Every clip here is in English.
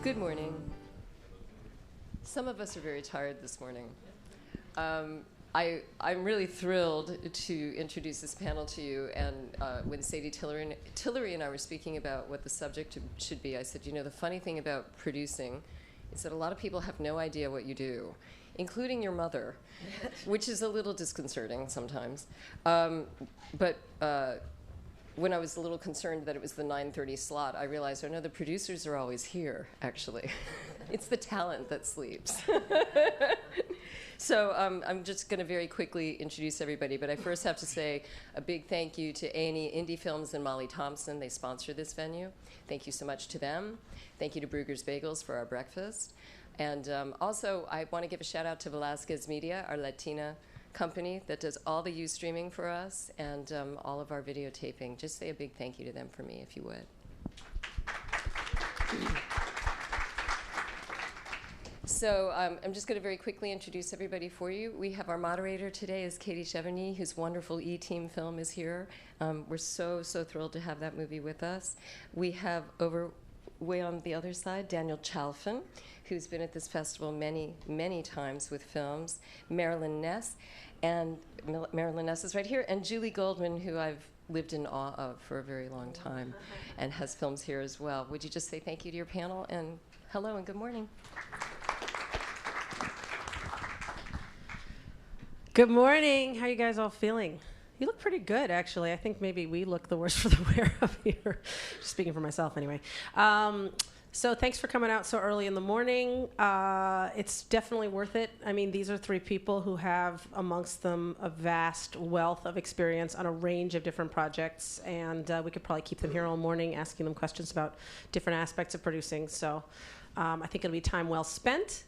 Good morning. Some of us are very tired this morning. I'm really thrilled to introduce this panel to you. And when Sadie Tillery and I were speaking about what the subject should be, I said, you know, the funny thing about producing is that a lot of people have no idea what you do, including your mother, which is a little disconcerting sometimes. But when I was a little concerned that it was the 9:30 slot, I realized, oh no, the producers are always here, actually. It's the talent that sleeps. So I'm just going to very quickly introduce everybody, but I first have to say a big thank you to A&E IndieFilms and Molly Thompson. They sponsor this venue. Thank you so much to them. Thank you to Brugger's Bagels for our breakfast. And also, I want to give a shout out to Velasquez Media, our Latina company that does all the Ustreaming for us and all of our videotaping. Just say a big thank you to them for me, if you would. So I'm just going to very quickly introduce everybody for you. We have our moderator today is Katy Chevigny, whose wonderful E-Team film is here. We're so thrilled to have that movie with us. We have way on the other side, Daniel Chalfen, who's been at this festival many times with films. Marilyn Ness, and Marilyn Ness is right here, and Julie Goldman, who I've lived in awe of for a very long time, and has films here as well. Would you just say thank you to your panel, and hello and good morning. Good morning. How are you guys all feeling? You look pretty good, actually. I think maybe we look the worst for the wear up here. Just speaking for myself, anyway. So thanks for coming out so early in the morning. It's definitely worth it. I mean, these are three people who have amongst them a vast wealth of experience on a range of different projects, and we could probably keep them here all morning asking them questions about different aspects of producing. So I think it'll be time well spent.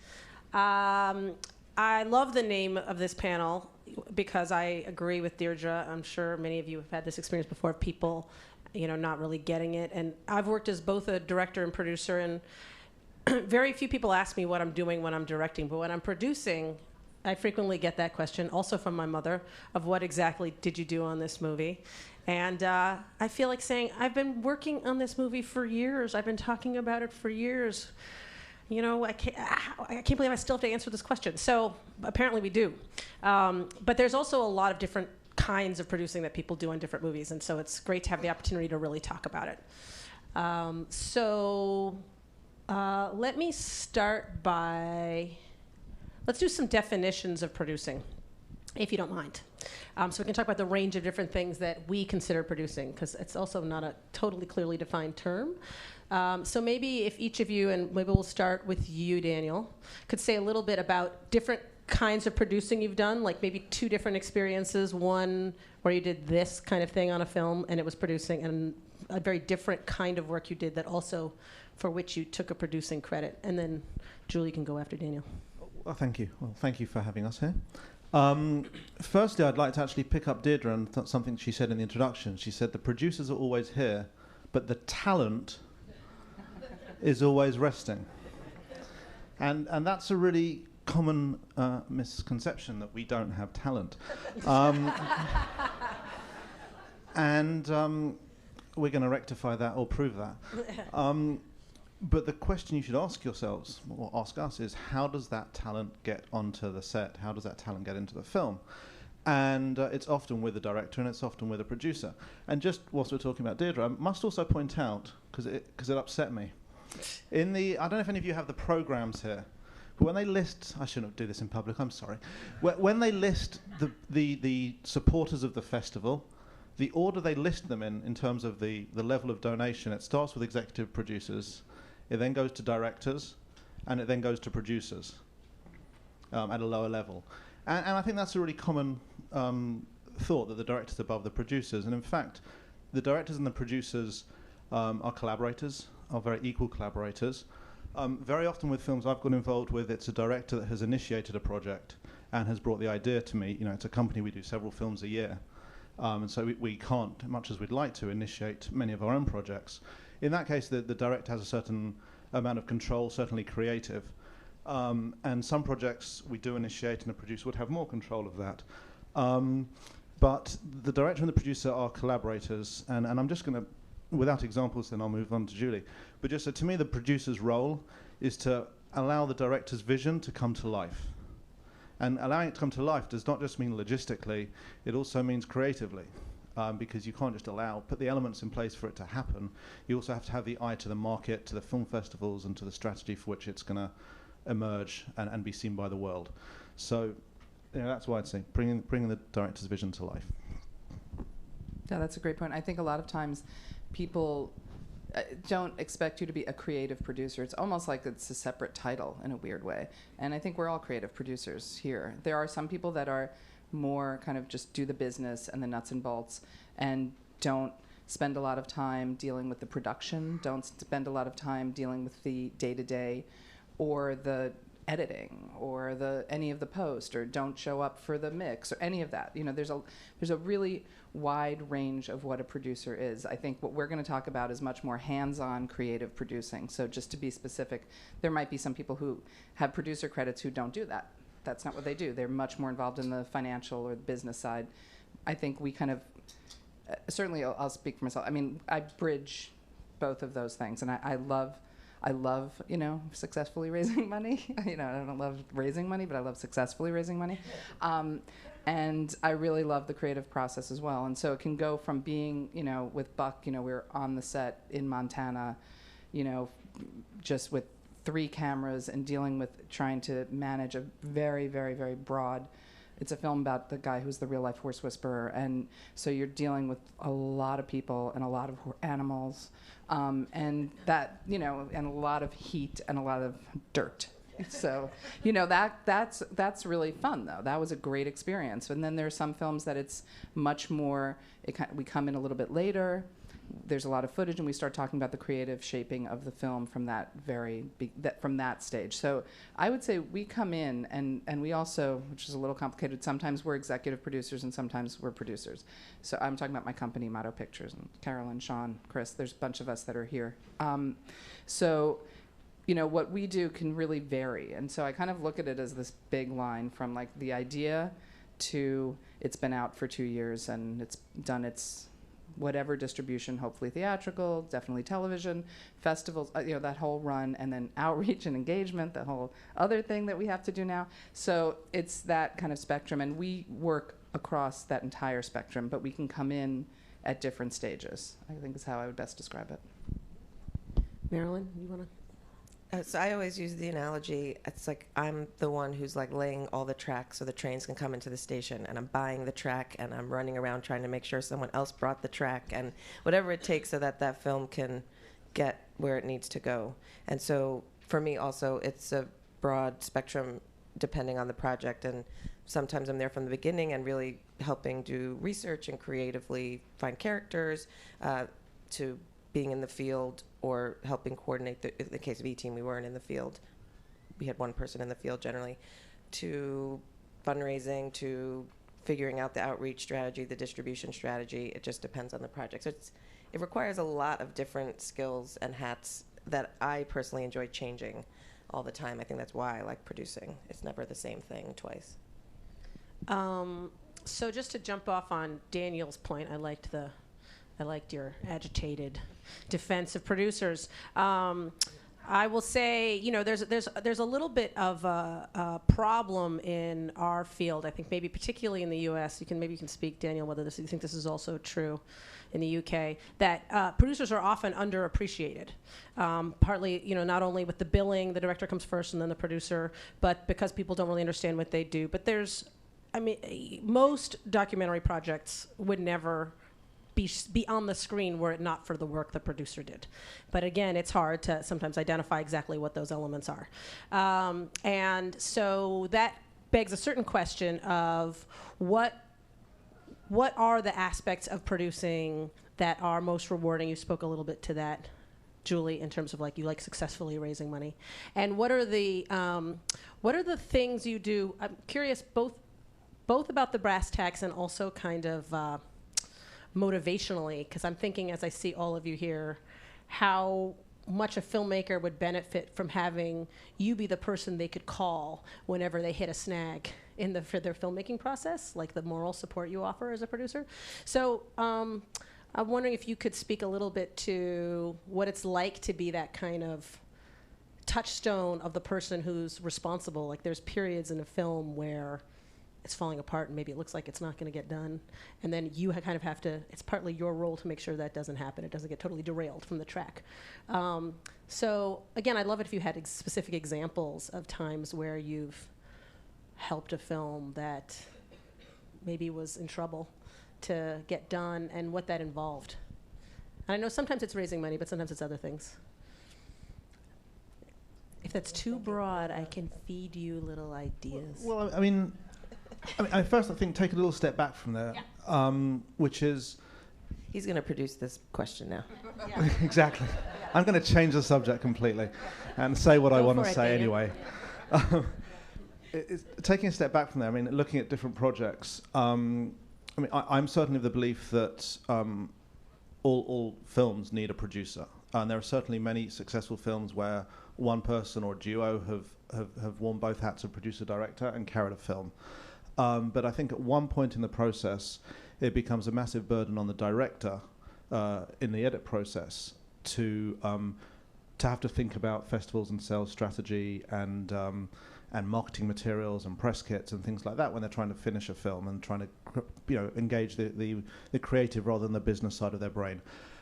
I love the name of this panel because I agree with Deirdre. I'm sure many of you have had this experience before, people, not really getting it. And I've worked as both a director and producer, and very few people ask me what I'm doing when I'm directing. But when I'm producing, I frequently get that question, also from my mother, of what exactly did you do on this movie? And I feel like saying, I've been working on this movie for years. I've been talking about it for years. I can't believe I still have to answer this question. So apparently we do. But there's also a lot of different kinds of producing that people do on different movies. And so it's great to have the opportunity to really talk about it. Let me start by, let's do some definitions of producing, if you don't mind. So we can talk about the range of different things that we consider producing, because it's also not a totally clearly defined term. So maybe if each of you, and maybe we'll start with you, Daniel, could say a little bit about different kinds of producing you've done, like maybe two different experiences, one where you did this kind of thing on a film and it was producing, and a very different kind of work you did that also for which you took a producing credit. And then Julie can go after Daniel. Well, thank you. Well, thank you for having us here. Firstly, I'd like to actually pick up Deirdre and something she said in the introduction. She said the producers are always here, but the talent is always resting. And that's a really common misconception, that we don't have talent. We're going to rectify that or prove that. But the question you should ask yourselves, or ask us, is how does that talent get onto the set? How does that talent get into the film? And it's often with the director, and it's often with a producer. And just whilst we're talking about Deirdre, I must also point out, because it upset me, I don't know if any of you have the programs here, but when they list, I shouldn't do this in public, I'm sorry. When they list the supporters of the festival, the order they list them in terms of the level of donation, it starts with executive producers, it then goes to directors, and it then goes to producers at a lower level. And I think that's a really common thought, that the director's above the producers. And in fact, the directors and the producers are collaborators, are very equal collaborators. Very often with films I've got involved with, it's a director that has initiated a project and has brought the idea to me. It's a company, we do several films a year. And so we can't, much as we'd like to, initiate many of our own projects. In that case, the director has a certain amount of control, certainly creative. And some projects we do initiate, and the producer would have more control of that. But the director and the producer are collaborators, and I'm just going to, without examples, then I'll move on to Julie. But just to me, the producer's role is to allow the director's vision to come to life. And allowing it to come to life does not just mean logistically, it also means creatively. Because you can't just put the elements in place for it to happen. You also have to have the eye to the market, to the film festivals, and to the strategy for which it's going to emerge and be seen by the world. So that's why I'd say bringing the director's vision to life. Yeah, that's a great point. I think a lot of times people don't expect you to be a creative producer. It's almost like it's a separate title in a weird way. And I think we're all creative producers here. There are some people that are more kind of just do the business and the nuts and bolts and don't spend a lot of time dealing with the production, don't spend a lot of time dealing with the day-to-day or the editing or any of the post, or don't show up for the mix or any of that. There's a really wide range of what a producer is. I think what we're going to talk about is much more hands-on creative producing. So just to be specific, there might be some people who have producer credits who don't do that. That's not what they do. They're much more involved in the financial or the business side. I think we kind of, certainly I'll speak for myself. I mean, I bridge both of those things, and I love, successfully raising money. I don't love raising money, but I love successfully raising money. And I really love the creative process as well. And so it can go from being, with Buck, we were on the set in Montana, just with 3 cameras and dealing with trying to manage a very, very, very broad. It's a film about the guy who's the real life horse whisperer, and so you're dealing with a lot of people and a lot of animals, and that and a lot of heat and a lot of dirt. So that's really fun though. That was a great experience. And then there are some films that it's much more. We come in a little bit later. There's a lot of footage, and we start talking about the creative shaping of the film from from that stage. So I would say we come in, and we also, which is a little complicated, sometimes we're executive producers and sometimes we're producers. So I'm talking about my company, Motto Pictures, and Carolyn, Sean, Chris. There's a bunch of us that are here. So what we do can really vary. And so I kind of look at it as this big line from like the idea to it's been out for 2 years and it's done its whatever distribution, hopefully theatrical, definitely television, festivals, that whole run, and then outreach and engagement, the whole other thing that we have to do now. So it's that kind of spectrum, and we work across that entire spectrum, but we can come in at different stages, I think is how I would best describe it. Marilyn, you want to? So I always use the analogy, it's like I'm the one who's like laying all the tracks so the trains can come into the station, and I'm buying the track, and I'm running around trying to make sure someone else brought the track, and whatever it takes so that that film can get where it needs to go. And so for me also, it's a broad spectrum depending on the project, and sometimes I'm there from the beginning and really helping do research and creatively find characters, to being in the field or helping coordinate. In the case of E-Team, we weren't in the field. We had one person in the field generally, to fundraising, to figuring out the outreach strategy, the distribution strategy. It just depends on the project. So it requires a lot of different skills and hats that I personally enjoy changing all the time. I think that's why I like producing. It's never the same thing twice. So just to jump off on Daniel's point, I liked your agitated defense of producers. I will say, there's a little bit of a problem in our field. I think maybe particularly in the U.S. Maybe you can speak, Daniel, whether you think this is also true in the U.K. That producers are often underappreciated. Partly, not only with the billing, the director comes first and then the producer, but because people don't really understand what they do. But most documentary projects would never be on the screen were it not for the work the producer did. But again, it's hard to sometimes identify exactly what those elements are. And so that begs a certain question of what are the aspects of producing that are most rewarding? You spoke a little bit to that, Julie, in terms of you like successfully raising money. And what are the things you do? I'm curious both about the brass tacks and also kind of motivationally, because I'm thinking as I see all of you here, how much a filmmaker would benefit from having you be the person they could call whenever they hit a snag for their filmmaking process, like the moral support you offer as a producer. So I'm wondering if you could speak a little bit to what it's like to be that kind of touchstone of the person who's responsible. Like there's periods in a film where it's falling apart and maybe it looks like it's not going to get done, and then you kind of have to, it's partly your role to make sure that doesn't happen, it doesn't get totally derailed from the track. So again, I'd love it if you had specific examples of times where you've helped a film that maybe was in trouble to get done and what that involved. And I know sometimes it's raising money, but sometimes it's other things. If that's too broad, I can feed you little ideas. Well, I mean, first I think take a little step back from there, which is... He's going to produce this question now. Exactly. I'm going to change the subject completely and say what I want to say anyway. Taking a step back from there, I mean, looking at different projects, I'm certainly of the belief that all films need a producer. And there are certainly many successful films where one person or a duo have worn both hats of producer-director and carried a film. But I think at one point in the process, it becomes a massive burden on the director in the edit process to have to think about festivals and sales strategy and marketing materials and press kits and things like that when they're trying to finish a film and trying to engage the creative rather than the business side of their brain.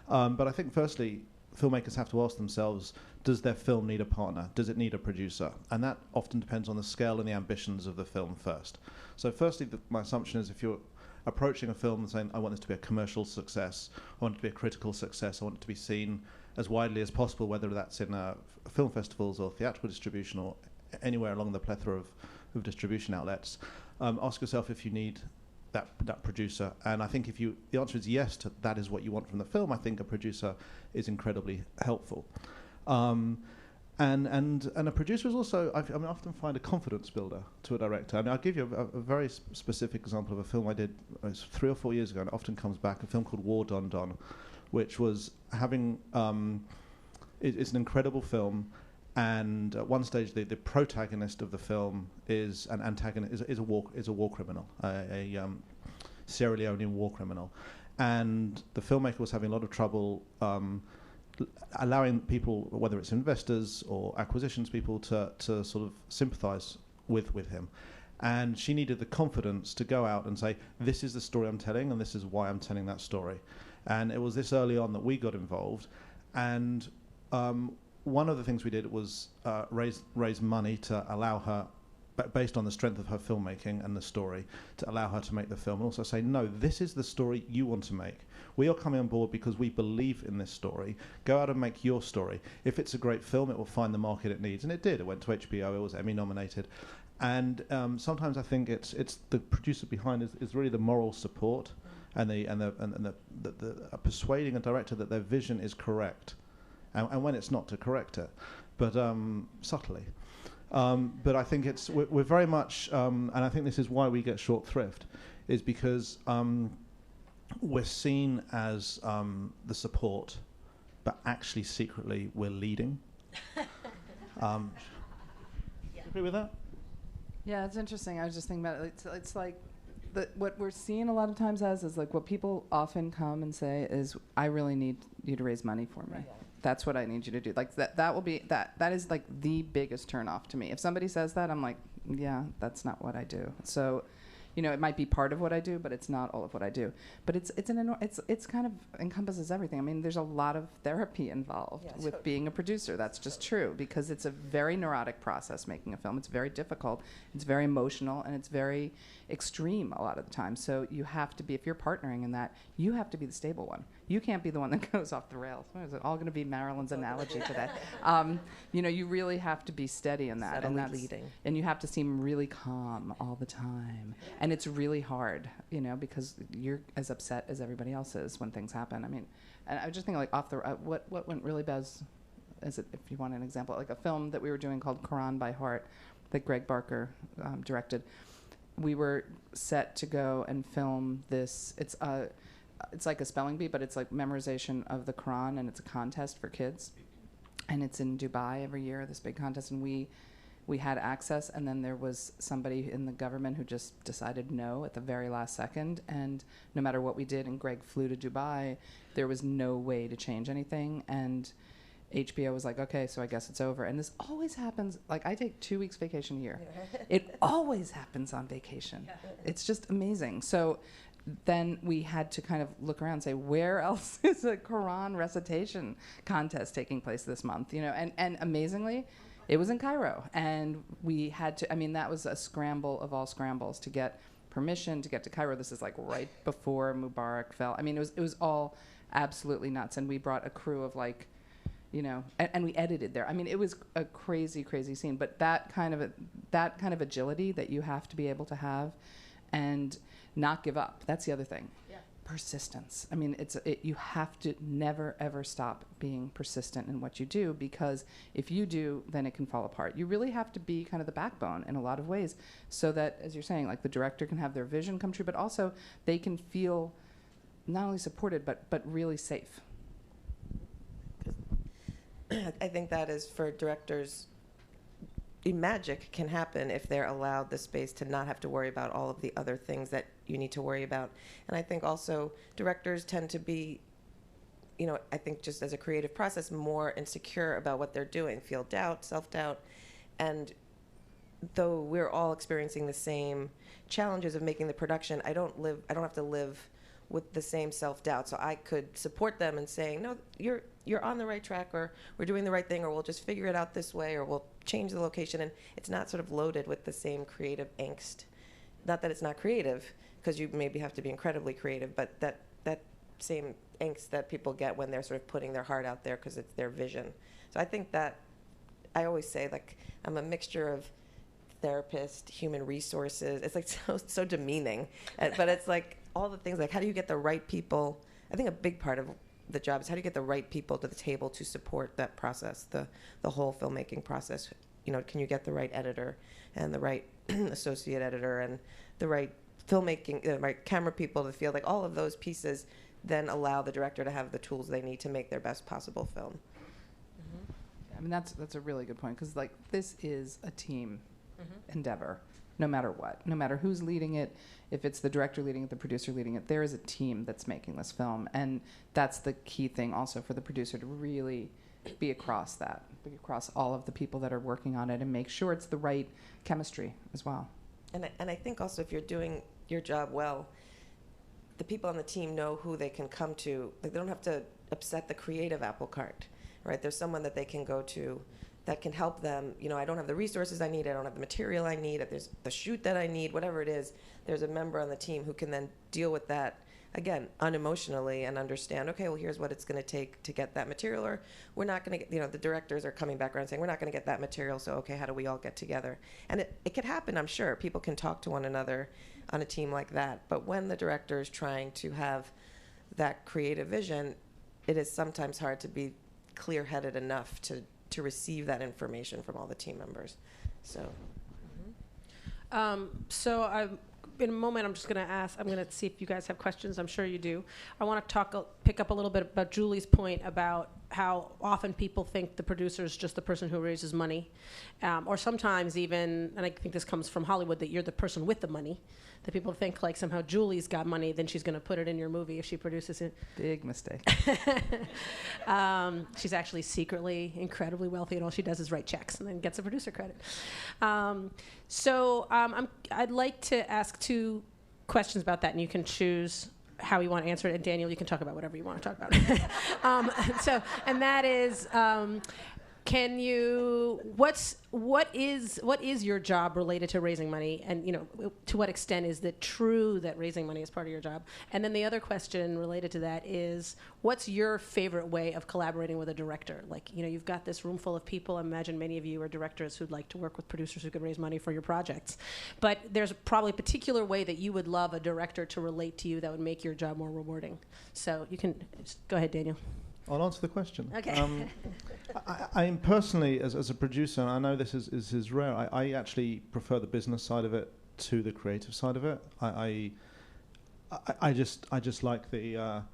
But I think firstly, filmmakers have to ask themselves, does their film need a partner? Does it need a producer? And that often depends on the scale and the ambitions of the film first. So firstly, my assumption is if you're approaching a film and saying, I want this to be a commercial success, I want it to be a critical success, I want it to be seen as widely as possible, whether that's in film festivals or theatrical distribution or anywhere along the plethora of distribution outlets, ask yourself if you need that producer. And I think if the answer is yes to that is what you want from the film, I think a producer is incredibly helpful. And a producer is also, I often find a confidence builder to a director. I mean, I'll give you a very specific example of a film I did 3 or 4 years ago, and it often comes back, a film called War Don Don, which was having, it's an incredible film, and at one stage the protagonist of the film is an antagonist, is a war criminal, a Sierra Leonean war criminal. And the filmmaker was having a lot of trouble allowing people, whether it's investors or acquisitions people, to sort of sympathize with him. And she needed the confidence to go out and say, this is the story I'm telling and this is why I'm telling that story. And it was this early on that we got involved. And one of the things we did was raise money to allow her, based on the strength of her filmmaking and the story, to allow her to make the film, and also say, no, this is the story you want to make. We are coming on board because we believe in this story. Go out and make your story. If it's a great film, it will find the market it needs. And it did. It went to HBO. It was Emmy nominated. And sometimes I think it's the producer behind is really the moral support and the persuading a director that their vision is correct. And when it's not, to correct it, but subtly. But I think we're very much, and I think this is why we get short thrift, is because we're seen as the support, but actually secretly we're leading. Agree with that? Yeah, it's interesting. I was just thinking about it. It's like what we're seeing a lot of times is like what people often come and say is, I really need you to raise money for me. Right. That's what I need you to do. Like that will be that is like the biggest turnoff to me. If somebody says that, I'm like, yeah, that's not what I do. So, it might be part of what I do, but it's not all of what I do. But it's kind of encompasses everything. I mean, there's a lot of therapy involved with being a producer. That's just true, because it's a very neurotic process making a film. It's very difficult. It's very emotional, and it's very extreme a lot of the time. So you have to be, if you're partnering in that, you have to be the stable one. You can't be the one that goes off the rails. Is it all going to be Marilyn's analogy today? You really have to be steady in that, and that's leading. And you have to seem really calm all the time. And it's really hard, because you're as upset as everybody else is when things happen. I mean, and I was just thinking, like, what went really bad, if you want an example, like a film that we were doing called Quran by Heart that Greg Barker directed. We were set to go and film this. It's like a spelling bee, but it's like memorization of the Quran, and it's a contest for kids. And it's in Dubai every year, this big contest, and we had access, and then there was somebody in the government who just decided no at the very last second, and no matter what we did, and Greg flew to Dubai, there was no way to change anything, and HBO was like, okay, so I guess it's over. And this always happens. Like, I take 2 weeks vacation a year. It always happens on vacation. It's just amazing. So then we had to kind of look around and say, where else is a Quran recitation contest taking place this month? You know, and amazingly, it was in Cairo. And we had to, I mean, that was a scramble of all scrambles to get permission to get to Cairo. This is like right before Mubarak fell. I mean, it was all absolutely nuts. And we brought a crew of like, you know, and we edited there. I mean, it was a crazy, crazy scene. But that kind of agility that you have to be able to have, and not give up. That's the other thing. Yeah. Persistence. I mean, you have to never ever stop being persistent in what you do, because if you do, then it can fall apart. You really have to be kind of the backbone in a lot of ways, so that, as you're saying, like the director can have their vision come true, but also they can feel not only supported but really safe. I think that is for directors. Magic can happen if they're allowed the space to not have to worry about all of the other things that you need to worry about. And I think also directors tend to be, you know, I think just as a creative process, more insecure about what they're doing, feel doubt, self-doubt. And though we're all experiencing the same challenges of making the production, I don't have to live with the same self-doubt. So I could support them in saying, no, you're on the right track, or we're doing the right thing, or we'll just figure it out this way, or we'll change the location. And it's not sort of loaded with the same creative angst. Not that it's not creative, because you maybe have to be incredibly creative, but that same angst that people get when they're sort of putting their heart out there because it's their vision. So I think that, I always say, like, I'm a mixture of therapist, human resources. It's like so demeaning. But it's like all the things, like how do you get the right people? I think a big part of the job is how do you get the right people to the table to support that process, the whole filmmaking process. You know, can you get the right editor and the right associate editor and the right filmmaking, right camera people to feel like all of those pieces then allow the director to have the tools they need to make their best possible film. Mm-hmm. I mean, that's a really good point, because like this is a team endeavor, no matter what, no matter who's leading it. If it's the director leading it, the producer leading it, there is a team that's making this film. And that's the key thing also for the producer, to really be across all of the people that are working on it, and make sure it's the right chemistry as well. And I think also, if you're doing your job well, the people on the team know who they can come to. Like, they don't have to upset the creative apple cart, right? There's someone that they can go to that can help them. You know, I don't have the resources I need, I don't have the material I need, if there's the shoot that I need, whatever it is, there's a member on the team who can then deal with that, again, unemotionally, and understand, okay, well, here's what it's going to take to get that material, or we're not going to get, you know, the directors are coming back around saying, we're not going to get that material, so okay, how do we all get together? And it could happen, I'm sure. People can talk to one another on a team like that. But when the director is trying to have that creative vision, it is sometimes hard to be clear-headed enough to receive that information from all the team members. So, in a moment, I'm just going to ask, I'm going to see if you guys have questions. I'm sure you do. I want to pick up a little bit about Julie's point about how often people think the producer is just the person who raises money. Or sometimes even, and I think this comes from Hollywood, that you're the person with the money. That people think like somehow Julie's got money, then she's going to put it in your movie if she produces it. Big mistake. She's actually secretly incredibly wealthy, and all she does is write checks and then gets a producer credit. I'd like to ask 2 questions about that, and you can choose how you want to answer it. And Daniel, you can talk about whatever you want to talk about. And that is, what is your job related to raising money, and you know, to what extent is it true that raising money is part of your job? And then the other question related to that is, what's your favorite way of collaborating with a director? Like, you know, you've got this room full of people. I imagine many of you are directors who'd like to work with producers who could raise money for your projects, but there's probably a particular way that you would love a director to relate to you that would make your job more rewarding. So you can just go ahead, Daniel. I'll answer the question. Okay. I personally, as a producer, and I know this is rare, I actually prefer the business side of it to the creative side of it. I just like the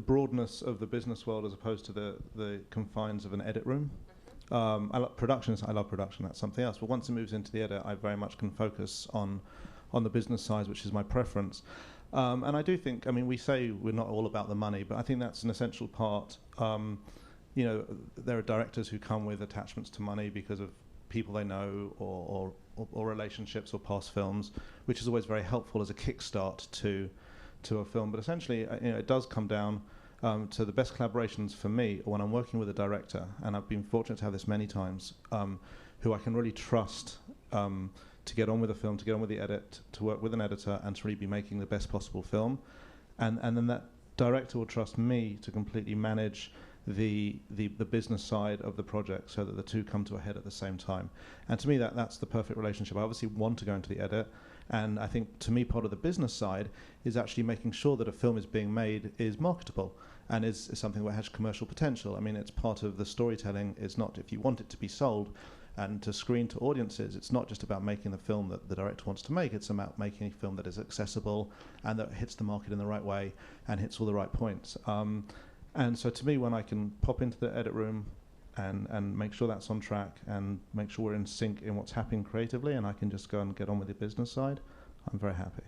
broadness of the business world as opposed to the confines of an edit room. I love production. That's something else. But once it moves into the edit, I very much can focus on the business side, which is my preference. And I do think, I mean, we say we're not all about the money, but I think that's an essential part. there are directors who come with attachments to money because of people they know or relationships or past films, which is always very helpful as a kickstart to a film. But essentially, it does come down to the best collaborations for me when I'm working with a director, and I've been fortunate to have this many times, who I can really trust to get on with a film, to get on with the edit, to work with an editor, and to really be making the best possible film. And then that director will trust me to completely manage the business side of the project so that the two come to a head at the same time. And to me, that's the perfect relationship. I obviously want to go into the edit, and I think to me part of the business side is actually making sure that a film is being made is marketable and is something that has commercial potential. I mean, it's part of the storytelling. It's not, if you want it to be sold and to screen to audiences, it's not just about making the film that the director wants to make, it's about making a film that is accessible and that hits the market in the right way and hits all the right points. And so to me, when I can pop into the edit room and make sure that's on track and make sure we're in sync in what's happening creatively, and I can just go and get on with the business side, I'm very happy.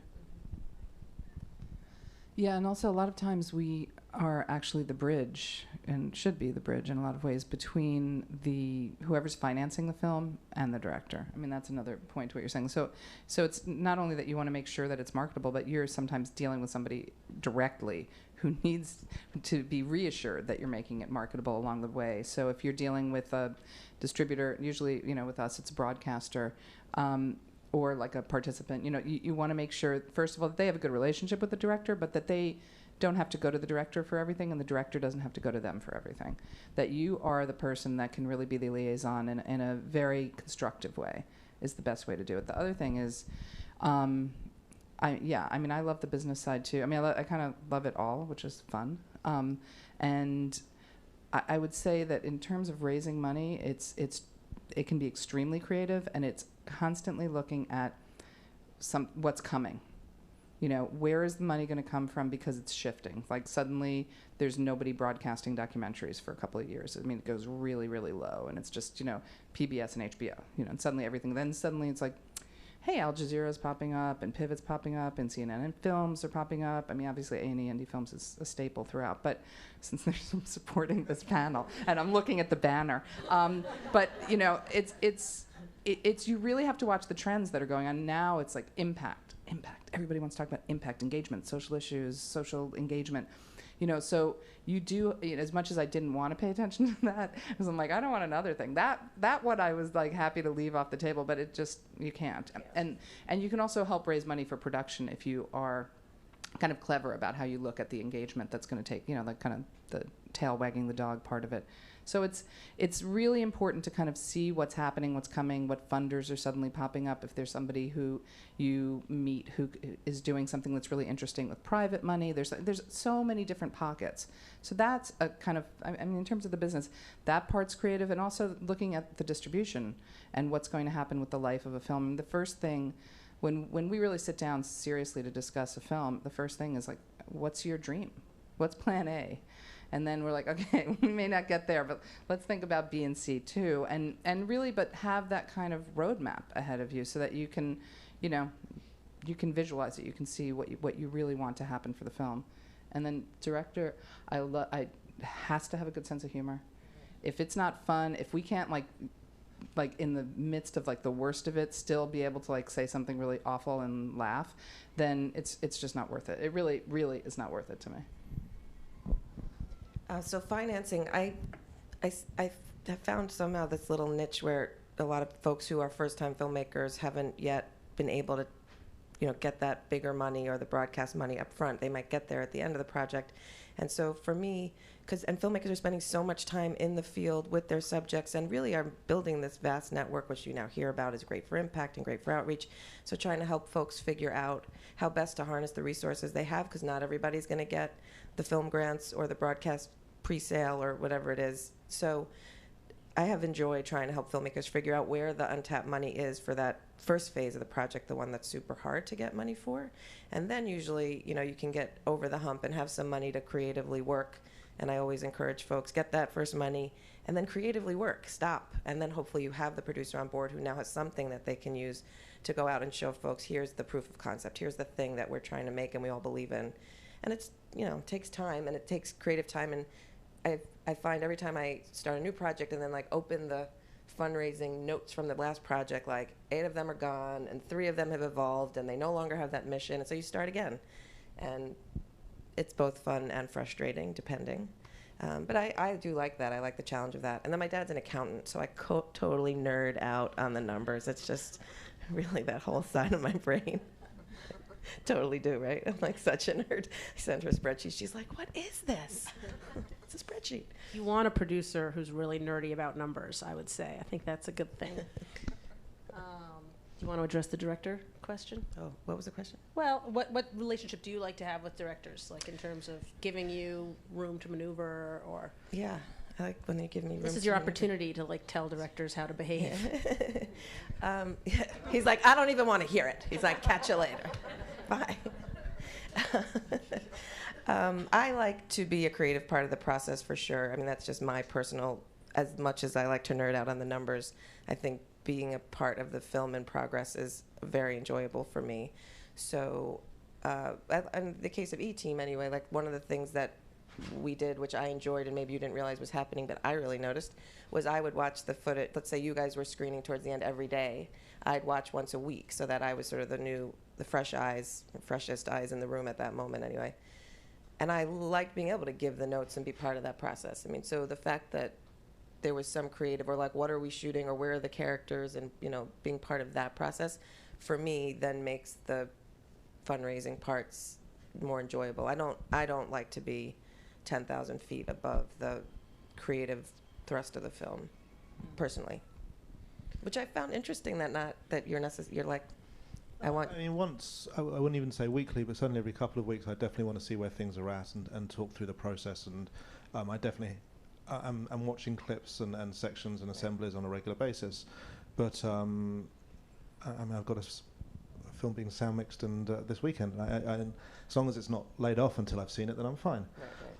Yeah, and also a lot of times we are actually the bridge, and should be the bridge in a lot of ways, between whoever's financing the film and the director. I mean, that's another point to what you're saying. So it's not only that you want to make sure that it's marketable, but you're sometimes dealing with somebody directly who needs to be reassured that you're making it marketable along the way. So if you're dealing with a distributor, usually, with us, it's a broadcaster, or like a participant, you want to make sure, first of all, that they have a good relationship with the director, but that they don't have to go to the director for everything, and the director doesn't have to go to them for everything. That you are the person that can really be the liaison in a very constructive way is the best way to do it. The other thing is, I love the business side too. I mean, I kind of love it all, which is fun. And I would say that in terms of raising money, it can be extremely creative, and it's constantly looking at what's coming. Where is the money going to come from, because it's shifting. Like suddenly there's nobody broadcasting documentaries for a couple of years. I mean, it goes really, really low, and it's just, PBS and HBO, and suddenly everything. Then suddenly it's like, hey, Al Jazeera's popping up, and Pivot's popping up, and CNN Films are popping up. I mean, obviously A&E IndieFilms is a staple throughout, but since there's some supporting this panel, and I'm looking at the banner, but it's you really have to watch the trends that are going on now. It's like impact. Everybody wants to talk about impact, engagement, social issues, social engagement. So you do, as much as I didn't want to pay attention to that, because I'm like, I don't want another thing. That what I was like happy to leave off the table, but it just, you can't. And you can also help raise money for production if you are kind of clever about how you look at the engagement that's going to take, like kind of the tail wagging the dog part of it. So it's really important to kind of see what's happening, what's coming, what funders are suddenly popping up. If there's somebody who you meet who is doing something that's really interesting with private money, there's so many different pockets. So that's a kind of, I mean, in terms of the business, that part's creative, and also looking at the distribution and what's going to happen with the life of a film. And the first thing, when we really sit down seriously to discuss a film, the first thing is like, what's your dream? What's plan A? And then we're like, okay, we may not get there, but let's think about B and C too, and really, but have that kind of roadmap ahead of you so that you can, you can visualize it, you can see what you really want to happen for the film. And then director, I has to have a good sense of humor. If it's not fun, if we can't like in the midst of like the worst of it, still be able to like say something really awful and laugh, then it's just not worth it. It really, really is not worth it to me. So financing, I have found somehow this little niche where a lot of folks who are first-time filmmakers haven't yet been able to, get that bigger money or the broadcast money up front. They might get there at the end of the project. And so for me, and filmmakers are spending so much time in the field with their subjects and really are building this vast network, which you now hear about is great for impact and great for outreach. So trying to help folks figure out how best to harness the resources they have, because not everybody's going to get the film grants or the broadcast pre-sale or whatever it is. So I have enjoyed trying to help filmmakers figure out where the untapped money is for that first phase of the project, the one that's super hard to get money for. And then usually, you can get over the hump and have some money to creatively work. And I always encourage folks, get that first money and then creatively work, stop. And then hopefully you have the producer on board who now has something that they can use to go out and show folks, here's the proof of concept, here's the thing that we're trying to make and we all believe in. And it's, takes time, and it takes creative time. And I find every time I start a new project and then like open the fundraising notes from the last project, like 8 of them are gone and 3 of them have evolved and they no longer have that mission, and so you start again. And it's both fun and frustrating, depending. But I do like that. I like the challenge of that. And then my dad's an accountant, so I totally nerd out on the numbers. It's just really that whole side of my brain. Totally do, right? I'm like such a nerd. I send her a spreadsheet. She's like, what is this? It's a spreadsheet. You want a producer who's really nerdy about numbers, I would say. I think that's a good thing. Do you want to address the director question? Oh, what was the question? Well, what relationship do you like to have with directors, like in terms of giving you room to maneuver, or? Yeah, I like when they give me room. This is your opportunity to like tell directors how to behave. He's like, I don't even want to hear it. He's like, catch you later. Bye. I like to be a creative part of the process for sure. I mean, that's just my personal, as much as I like to nerd out on the numbers, I think being a part of the film in progress is very enjoyable for me. So in the case of E-Team anyway, like one of the things that we did, which I enjoyed and maybe you didn't realize was happening, but I really noticed, was I would watch the footage. Let's say you guys were screening towards the end every day. I'd watch once a week so that I was sort of the fresh eyes, freshest eyes in the room at that moment anyway. And I liked being able to give the notes and be part of that process. I mean, so the fact that there was some creative, or like, what are we shooting, or where are the characters, and being part of that process, for me, then makes the fundraising parts more enjoyable. I don't like to be 10,000 feet above the creative thrust of the film, personally, which I found interesting. That you're like, I mean, once, I wouldn't even say weekly, but certainly every couple of weeks, I definitely want to see where things are at and talk through the process. And I definitely, I'm watching clips and sections and assemblies on a regular basis. But I mean, I've got a film being sound mixed and this weekend. As long as it's not laid off until I've seen it, then I'm fine.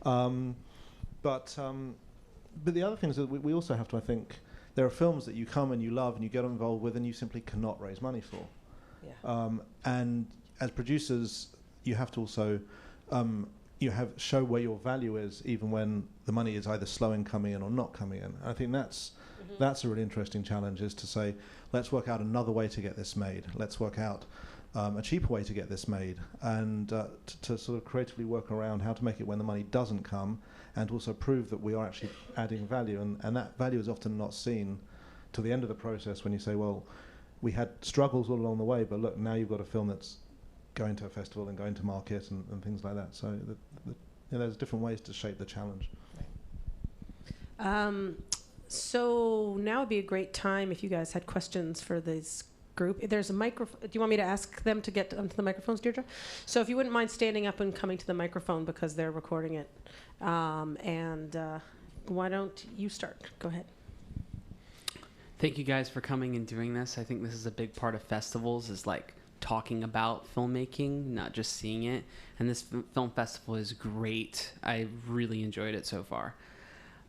Right. But the other thing is that we also have to, I think, there are films that you come and you love and you get involved with and you simply cannot raise money for. Yeah. And as producers, you have to also show where your value is, even when the money is either slow in coming in or not coming in. I think that's a really interesting challenge, is to say, let's work out another way to get this made. Let's work out a cheaper way to get this made, and to sort of creatively work around how to make it when the money doesn't come, and also prove that we are actually adding value. And that value is often not seen till the end of the process, when you say, well, we had struggles all along the way, but look, now you've got a film that's going to a festival and going to market and things like that. So there's different ways to shape the challenge. So now would be a great time if you guys had questions for this group. There's a microphone. Do you want me to ask them to get onto the microphones, Deirdre? So if you wouldn't mind standing up and coming to the microphone, because they're recording it. And why don't you start? Go ahead. Thank you guys for coming and doing this. I think this is a big part of festivals, is like talking about filmmaking, not just seeing it. And this film festival is great. I really enjoyed it so far.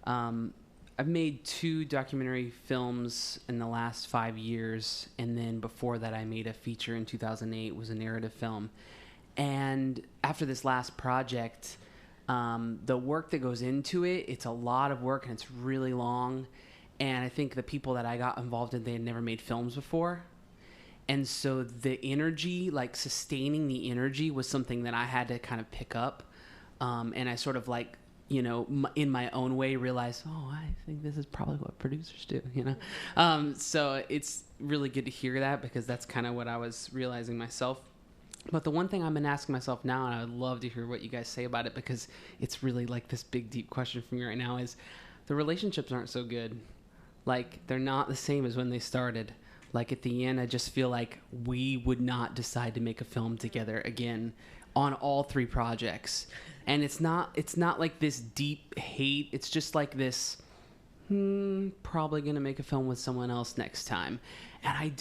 I've made 2 documentary films in the last 5 years, and then before that I made a feature in 2008. It was a narrative film. And after this last project, the work that goes into it, it's a lot of work and it's really long. And I think the people that I got involved in, they had never made films before. And so the energy, like sustaining the energy, was something that I had to kind of pick up. And I sort of like, in my own way realized, I think this is probably what producers do, So it's really good to hear that, because that's kind of what I was realizing myself. But the one thing I've been asking myself now, and I would love to hear what you guys say about it, because it's really like this big, deep question for me right now, is the relationships aren't so good. Like, they're not the same as when they started. Like, at the end, I just feel like we would not decide to make a film together again on all 3 projects. And it's not like this deep hate. It's just like this, probably going to make a film with someone else next time. And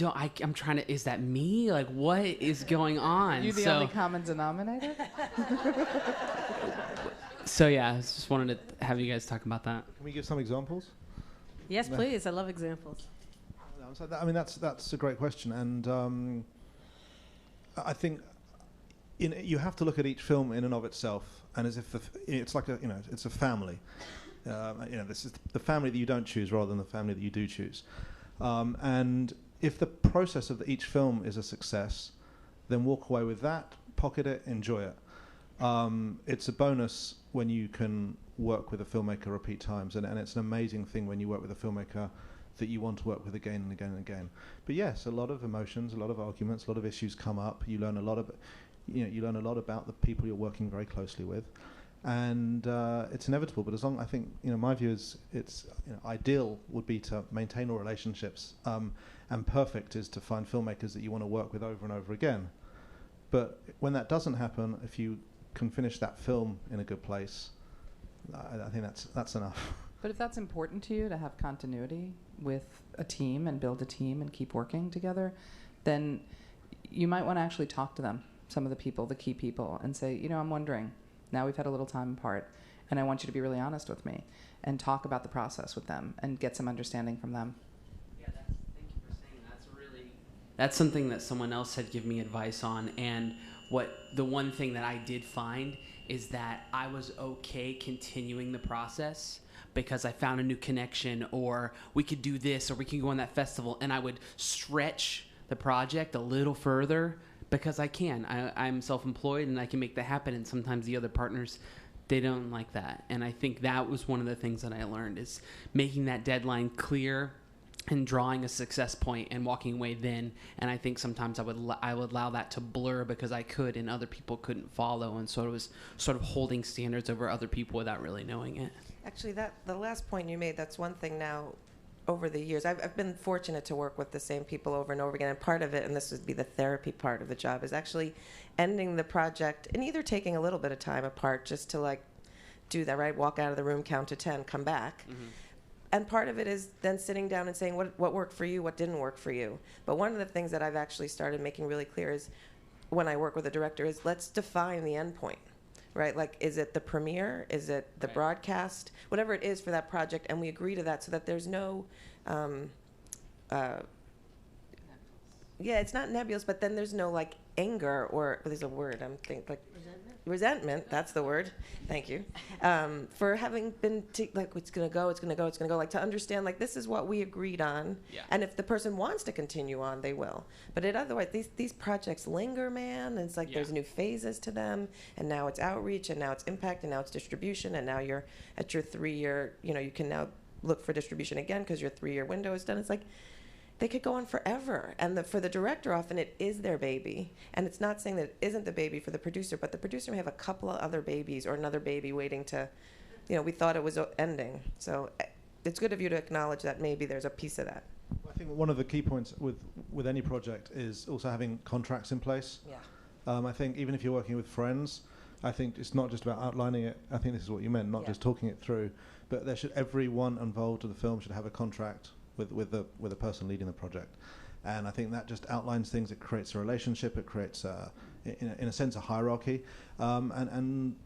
I'm trying to, is that me? Like, what is going on? Are you the only common denominator? So, yeah, I just wanted to have you guys talk about that. Can we give some examples? Yes, please. I love examples. I mean, that's a great question, and I think you have to look at each film in and of itself, and as if it's like it's a family, This is the family that you don't choose rather than the family that you do choose. And if the process of each film is a success, then walk away with that, pocket it, enjoy it. It's a bonus when you can work with a filmmaker repeat times, and it's an amazing thing when you work with a filmmaker that you want to work with again and again and again. But yes, a lot of emotions, a lot of arguments, a lot of issues come up. You learn a lot about the people you're working very closely with, and it's inevitable. But as long, I think, my view is it's ideal would be to maintain all relationships, and perfect is to find filmmakers that you want to work with over and over again. But when that doesn't happen, if you can finish that film in a good place, I think that's enough. But if that's important to you to have continuity with a team and build a team and keep working together, then you might want to actually talk to them, some of the people, the key people, and say, I'm wondering, now we've had a little time apart, and I want you to be really honest with me and talk about the process with them and get some understanding from them. Yeah, thank you for saying that's something that someone else had given me advice on, and the one thing that I did find is that I was okay continuing the process because I found a new connection, or we could do this, or we can go on that festival, and I would stretch the project a little further because I'm self-employed and I can make that happen, and sometimes the other partners, they don't like that. And I think that was one of the things that I learned, is making that deadline clear and drawing a success point and walking away then. And I think sometimes I would allow that to blur because I could and other people couldn't follow, and so it was sort of holding standards over other people without really knowing it. Actually, the last point you made, that's one thing now over the years. I've been fortunate to work with the same people over and over again, and part of it, and this would be the therapy part of the job, is actually ending the project and either taking a little bit of time apart just to do that, right? Walk out of the room, count to 10, come back. Mm-hmm. And part of it is then sitting down and saying what worked for you, what didn't work for you. But one of the things that I've actually started making really clear is when I work with a director is let's define the end point, right? Like, is it the premiere? Is it the broadcast? Whatever it is for that project, and we agree to that so that there's no, it's not nebulous, but then there's no anger or there's a word I'm thinking resentment. That's the word. Thank you. For having been it's gonna go. To understand this is what we agreed on, and if the person wants to continue on, they will. But otherwise, these projects linger, man. And it's there's new phases to them, and now it's outreach, and now it's impact, and now it's distribution, and now you're at your 3-year. You can now look for distribution again because your 3-year window is done. It's they could go on forever. And for the director, often it is their baby. And it's not saying that it isn't the baby for the producer, but the producer may have a couple of other babies or another baby waiting to, we thought it was ending. So it's good of you to acknowledge that maybe there's a piece of that. I think one of the key points with any project is also having contracts in place. Yeah. I think even if you're working with friends, I think it's not just about outlining it. I think this is what you meant, not just talking it through, but everyone involved in the film should have a contract with the person leading the project, and I think that just outlines things. It creates a relationship. It creates, in a sense, a hierarchy, and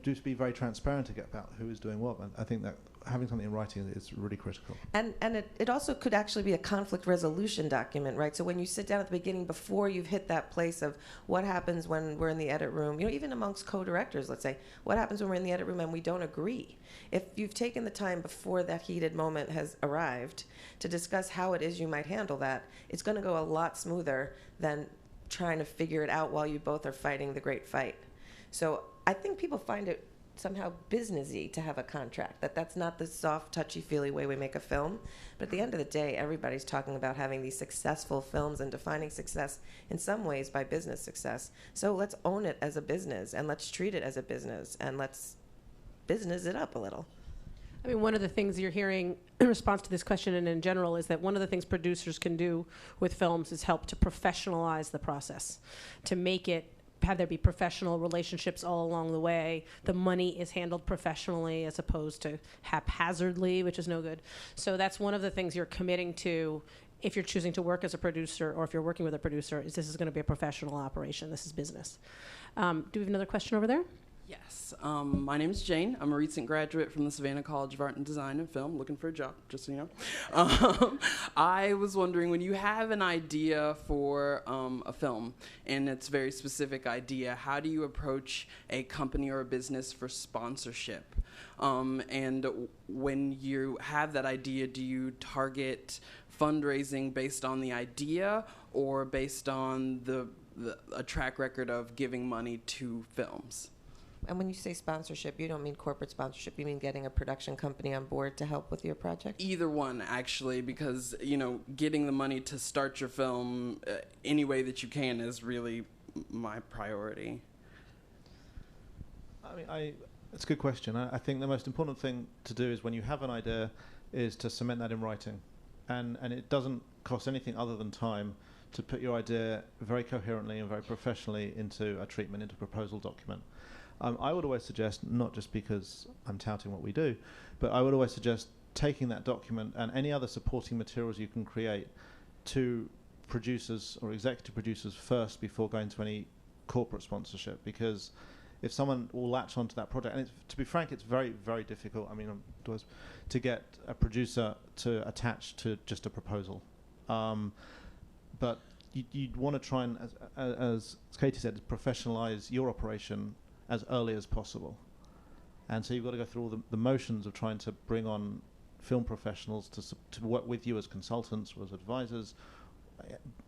just be very transparent about who is doing what. And I think that having something in writing is really critical. And it also could actually be a conflict resolution document, right? So when you sit down at the beginning, before you've hit that place of what happens when we're in the edit room, even amongst co-directors, let's say, what happens when we're in the edit room and we don't agree? If you've taken the time before that heated moment has arrived to discuss how it is you might handle that, it's going to go a lot smoother than trying to figure it out while you both are fighting the great fight. So I think people find it somehow businessy to have a contract, that's not the soft, touchy-feely way we make a film. But at the end of the day, everybody's talking about having these successful films and defining success in some ways by business success. So let's own it as a business, and let's treat it as a business, and let's business it up a little. I mean, one of the things you're hearing in response to this question and in general is that one of the things producers can do with films is help to professionalize the process, to make it have there be professional relationships all along the way. The money is handled professionally as opposed to haphazardly, which is no good. So that's one of the things you're committing to if you're choosing to work as a producer or if you're working with a producer, is this is going to be a professional operation. This is business. Do we have another question over there? Yes. My name is Jane. I'm a recent graduate from the Savannah College of Art and Design and Film, looking for a job, just so you know. I was wondering, when you have an idea for a film, and it's a very specific idea, how do you approach a company or a business for sponsorship? And when you have that idea, do you target fundraising based on the idea or based on a track record of giving money to films? And when you say sponsorship, you don't mean corporate sponsorship. You mean getting a production company on board to help with your project? Either one, actually, because, getting the money to start your film any way that you can is really my priority. It's a good question. I think the most important thing to do is when you have an idea is to cement that in writing. And it doesn't cost anything other than time to put your idea very coherently and very professionally into a treatment, into a proposal document. I would always suggest, not just because I'm touting what we do, but I would always suggest taking that document and any other supporting materials you can create to producers or executive producers first before going to any corporate sponsorship, because if someone will latch onto that project, and to be frank, it's very, very difficult. To get a producer to attach to just a proposal. But you'd want to try and, as Katy said, professionalize your operation as early as possible. And so you've got to go through all the motions of trying to bring on film professionals to work with you as consultants or as advisors,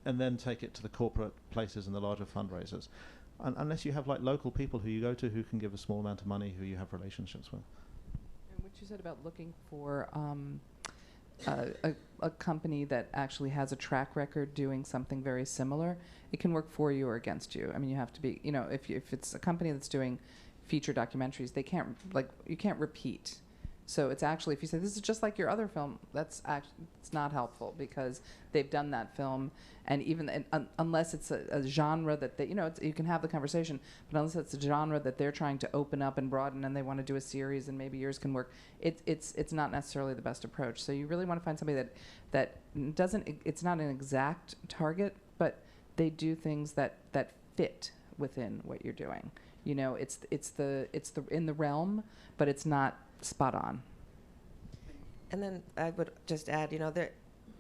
and then take it to the corporate places and the larger fundraisers. Unless you have local people who you go to who can give a small amount of money, who you have relationships with. And what you said about looking for a company that actually has a track record doing something very similar, it can work for you or against you. You have to be, if it's a company that's doing feature documentaries, they can't, you can't repeat. So it's actually, if you say, this is just like your other film, it's not helpful, because they've done that film, and even unless it's a genre that they, you can have the conversation, but unless it's a genre that they're trying to open up and broaden, and they want to do a series, and maybe yours can work, it's not necessarily the best approach. So you really want to find somebody that doesn't, it's not an exact target, but they do things that fit within what you're doing. It's in the realm, but it's not spot on. And then I would just add, there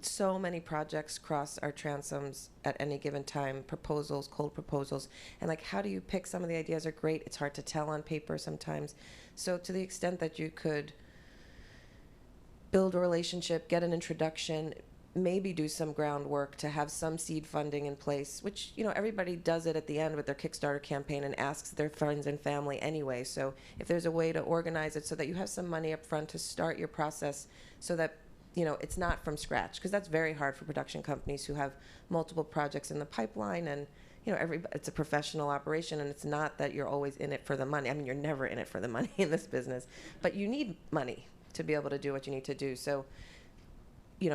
so many projects cross our transoms at any given time, proposals, cold proposals, and how do you pick? Some of the ideas are great. It's hard to tell on paper sometimes. So to the extent that you could build a relationship, get an introduction, maybe do some groundwork to have some seed funding in place, which, everybody does it at the end with their Kickstarter campaign and asks their friends and family anyway. So if there's a way to organize it so that you have some money up front to start your process, so that, it's not from scratch, because that's very hard for production companies who have multiple projects in the pipeline, and, it's a professional operation, and it's not that you're always in it for the money. You're never in it for the money in this business, but you need money to be able to do what you need to do. So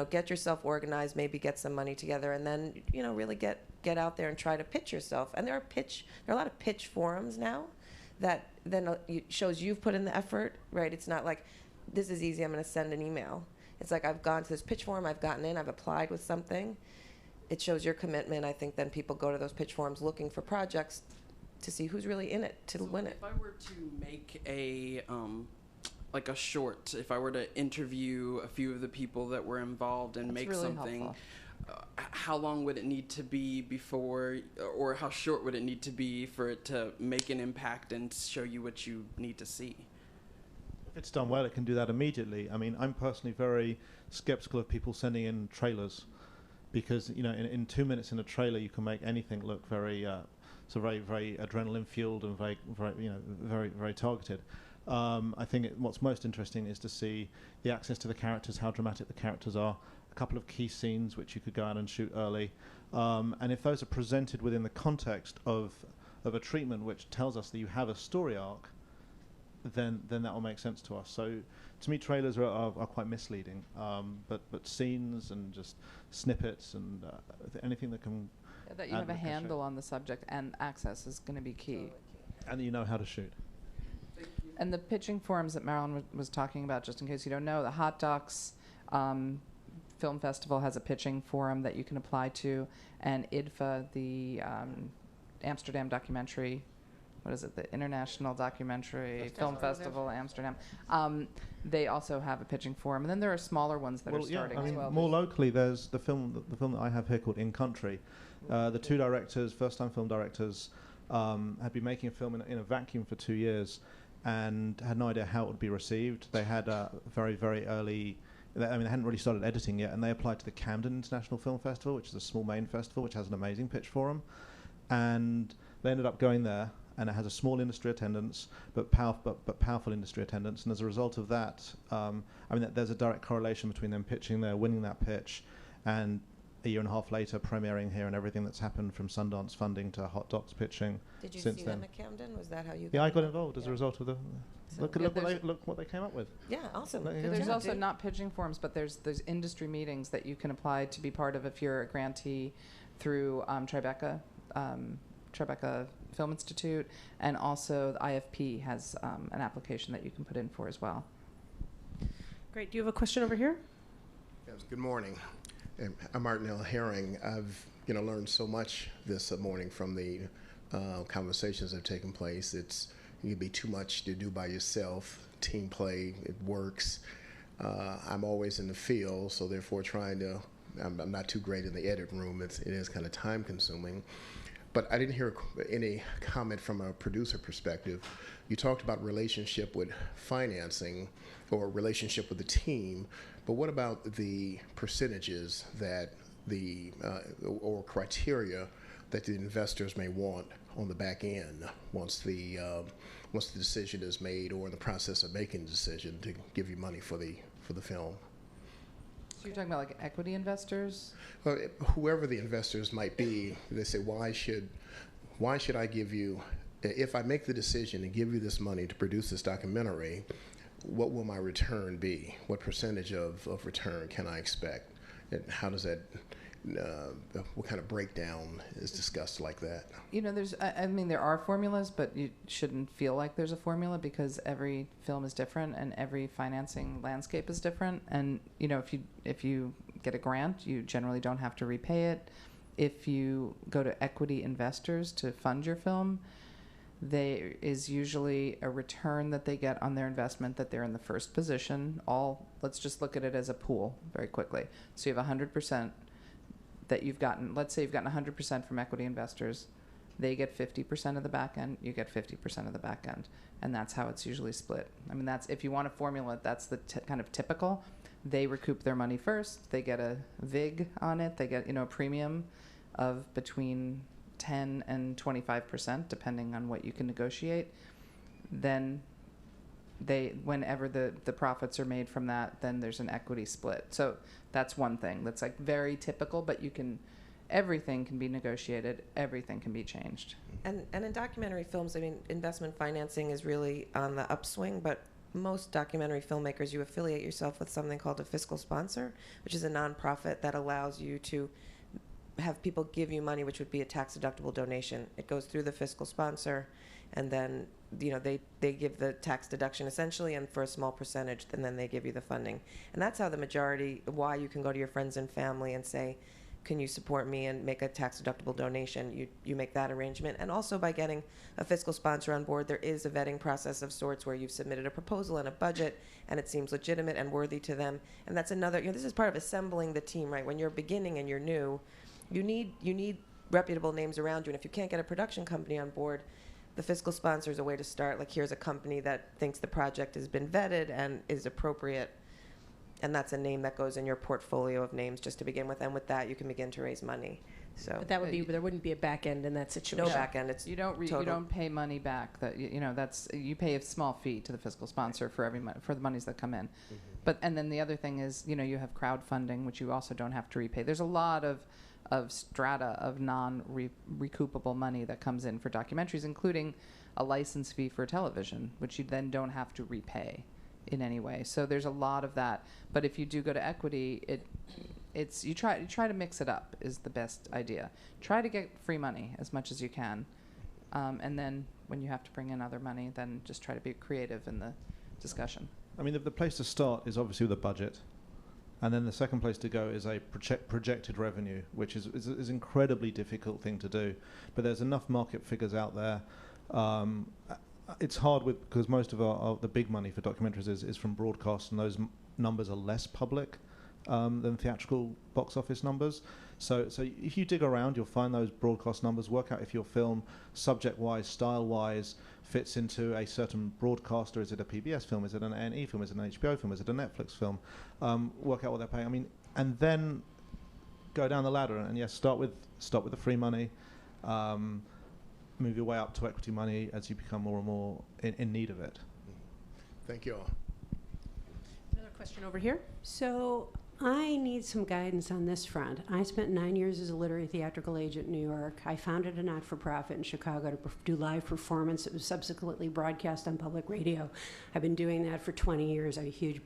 get yourself organized, maybe get some money together, and then, really get out there and try to pitch yourself. And there are a lot of pitch forums now that then shows you've put in the effort, right? It's not like, this is easy, I'm going to send an email. It's like, I've gone to this pitch forum, I've gotten in, I've applied with something. It shows your commitment. I think then people go to those pitch forums looking for projects to see who's really in it to win it. If I were to make a short, if I were to interview a few of the people that were involved and make really something, how long would it need to be before, or how short would it need to be for it to make an impact and show you what you need to see? If it's done well, it can do that immediately. I'm personally very skeptical of people sending in trailers, because in 2 minutes in a trailer you can make anything look very very, very adrenaline fueled and very, very, very, very targeted. I think what's most interesting is to see the access to the characters, how dramatic the characters are, a couple of key scenes which you could go out and shoot early, and if those are presented within the context of a treatment which tells us that you have a story arc, then that will make sense to us. So to me, trailers are quite misleading, but scenes and just snippets and anything that can that you have a handle on the subject and access is going to be key. And you know how to shoot. And the pitching forums that Marilyn was talking about, just in case you don't know, the Hot Docs Film Festival has a pitching forum that you can apply to, and IDFA, the Amsterdam Documentary what is it, the International Documentary Film Festival, Amsterdam. They also have a pitching forum, and then there are smaller ones that are starting as well. More locally, there's the film that I have here called In Country. The two directors, first-time film directors, had been making a film in a vacuum for 2 years, and had no idea how it would be received. They had a very, very early. They hadn't really started editing yet, and they applied to the Camden International Film Festival, which is a small Maine festival, which has an amazing pitch forum, and they ended up going there. And it has a small industry attendance, but powerful industry attendance. And as a result of that, there's a direct correlation between them pitching there, winning that pitch, and a year and a half later premiering here, and everything that's happened from Sundance funding to Hot Docs pitching. Did you since see then. them at Camden? Was that how you? Yeah, I got involved as a result of the. So Look what they came up with. Yeah, awesome. But There's also not pitching forums, but there's industry meetings that you can apply to be part of if you're a grantee through Tribeca Film Institute, and also the IFP has an application that you can put in for as well. Great. Do you have a question over here? Yes, good morning. I'm Martin L. Herring. I've learned so much this morning from the conversations that have taken place. It can be too much to do by yourself. Team play, it works. I'm always in the field, so therefore I'm not too great in the edit room. It is kind of time consuming. But I didn't hear any comment from a producer perspective. You talked about relationship with financing or relationship with the team, but what about the percentages that or criteria that the investors may want on the back end once the decision is made, or in the process of making the decision to give you money for the film? So you're talking about like equity investors? Well, whoever the investors might be, they say, why should I give you, if I make the decision to give you this money to produce this documentary, what will my return be? What percentage of return can I expect? And how does that, what kind of breakdown is discussed like that? There are formulas, but you shouldn't feel like there's a formula, because every film is different and every financing landscape is different. And, if you get a grant, you generally don't have to repay it. If you go to equity investors to fund your film, there is usually a return that they get on their investment, that they're in the first position. Let's just look at it as a pool very quickly. So you have 100% that you've gotten. Let's say you've gotten 100% from equity investors. They get 50% of the back end, you get 50% of the back end. And that's how it's usually split. That's, if you want a formula, that's the kind of typical. They recoup their money first. They get a VIG on it. They get, a premium of between 10 and 25%, depending on what you can negotiate. Then whenever the profits are made from that, then there's an equity split. So that's one thing that's like very typical, but everything can be negotiated, everything can be changed. And in documentary films, investment financing is really on the upswing, but most documentary filmmakers, you affiliate yourself with something called a fiscal sponsor, which is a nonprofit that allows you to have people give you money, which would be a tax-deductible donation. It goes through the fiscal sponsor, and then they give the tax deduction essentially, and for a small percentage, and then they give you the funding. And that's how why you can go to your friends and family and say, can you support me and make a tax-deductible donation? You make that arrangement. And also by getting a fiscal sponsor on board, there is a vetting process of sorts where you've submitted a proposal and a budget, and it seems legitimate and worthy to them. And that's another, this is part of assembling the team, right? When you're beginning and you're new, you need reputable names around you. And if you can't get a production company on board, the fiscal sponsor is a way to start. Like, here's a company that thinks the project has been vetted and is appropriate. And that's a name that goes in your portfolio of names just to begin with. And with that, you can begin to raise money. So But that would be, there wouldn't be a back end in that situation. no back end. It's You don't pay money back. You pay a small fee to the fiscal sponsor for the monies that come in. Mm-hmm. And then the other thing is, you have crowdfunding, which you also don't have to repay. There's a lot of strata of non-recoupable money that comes in for documentaries, including a license fee for television, which you then don't have to repay in any way. So there's a lot of that. But if you do go to equity, you try to mix it up is the best idea. Try to get free money as much as you can, and then when you have to bring in other money, then just try to be creative in the discussion. The place to start is obviously with a budget. And then the second place to go is a projected revenue, which is an incredibly difficult thing to do. But there's enough market figures out there It's hard because most of the big money for documentaries is from broadcast, and those numbers are less public than theatrical box office numbers. So if you dig around, you'll find those broadcast numbers. Work out if your film, subject-wise, style-wise, fits into a certain broadcaster. Is it a PBS film? Is it an A&E film? Is it an HBO film? Is it a Netflix film? Work out what they're paying. I mean, and then go down the ladder. And yes, start with the free money. Move your way up to equity money as you become more and more in need of it. Thank you all. Another question over here. So I need some guidance on this front. I spent 9 years as a literary theatrical agent in New York. I founded a not-for-profit in Chicago to do live performance. It was subsequently broadcast on public radio. I've been doing that for 20 years. I have a huge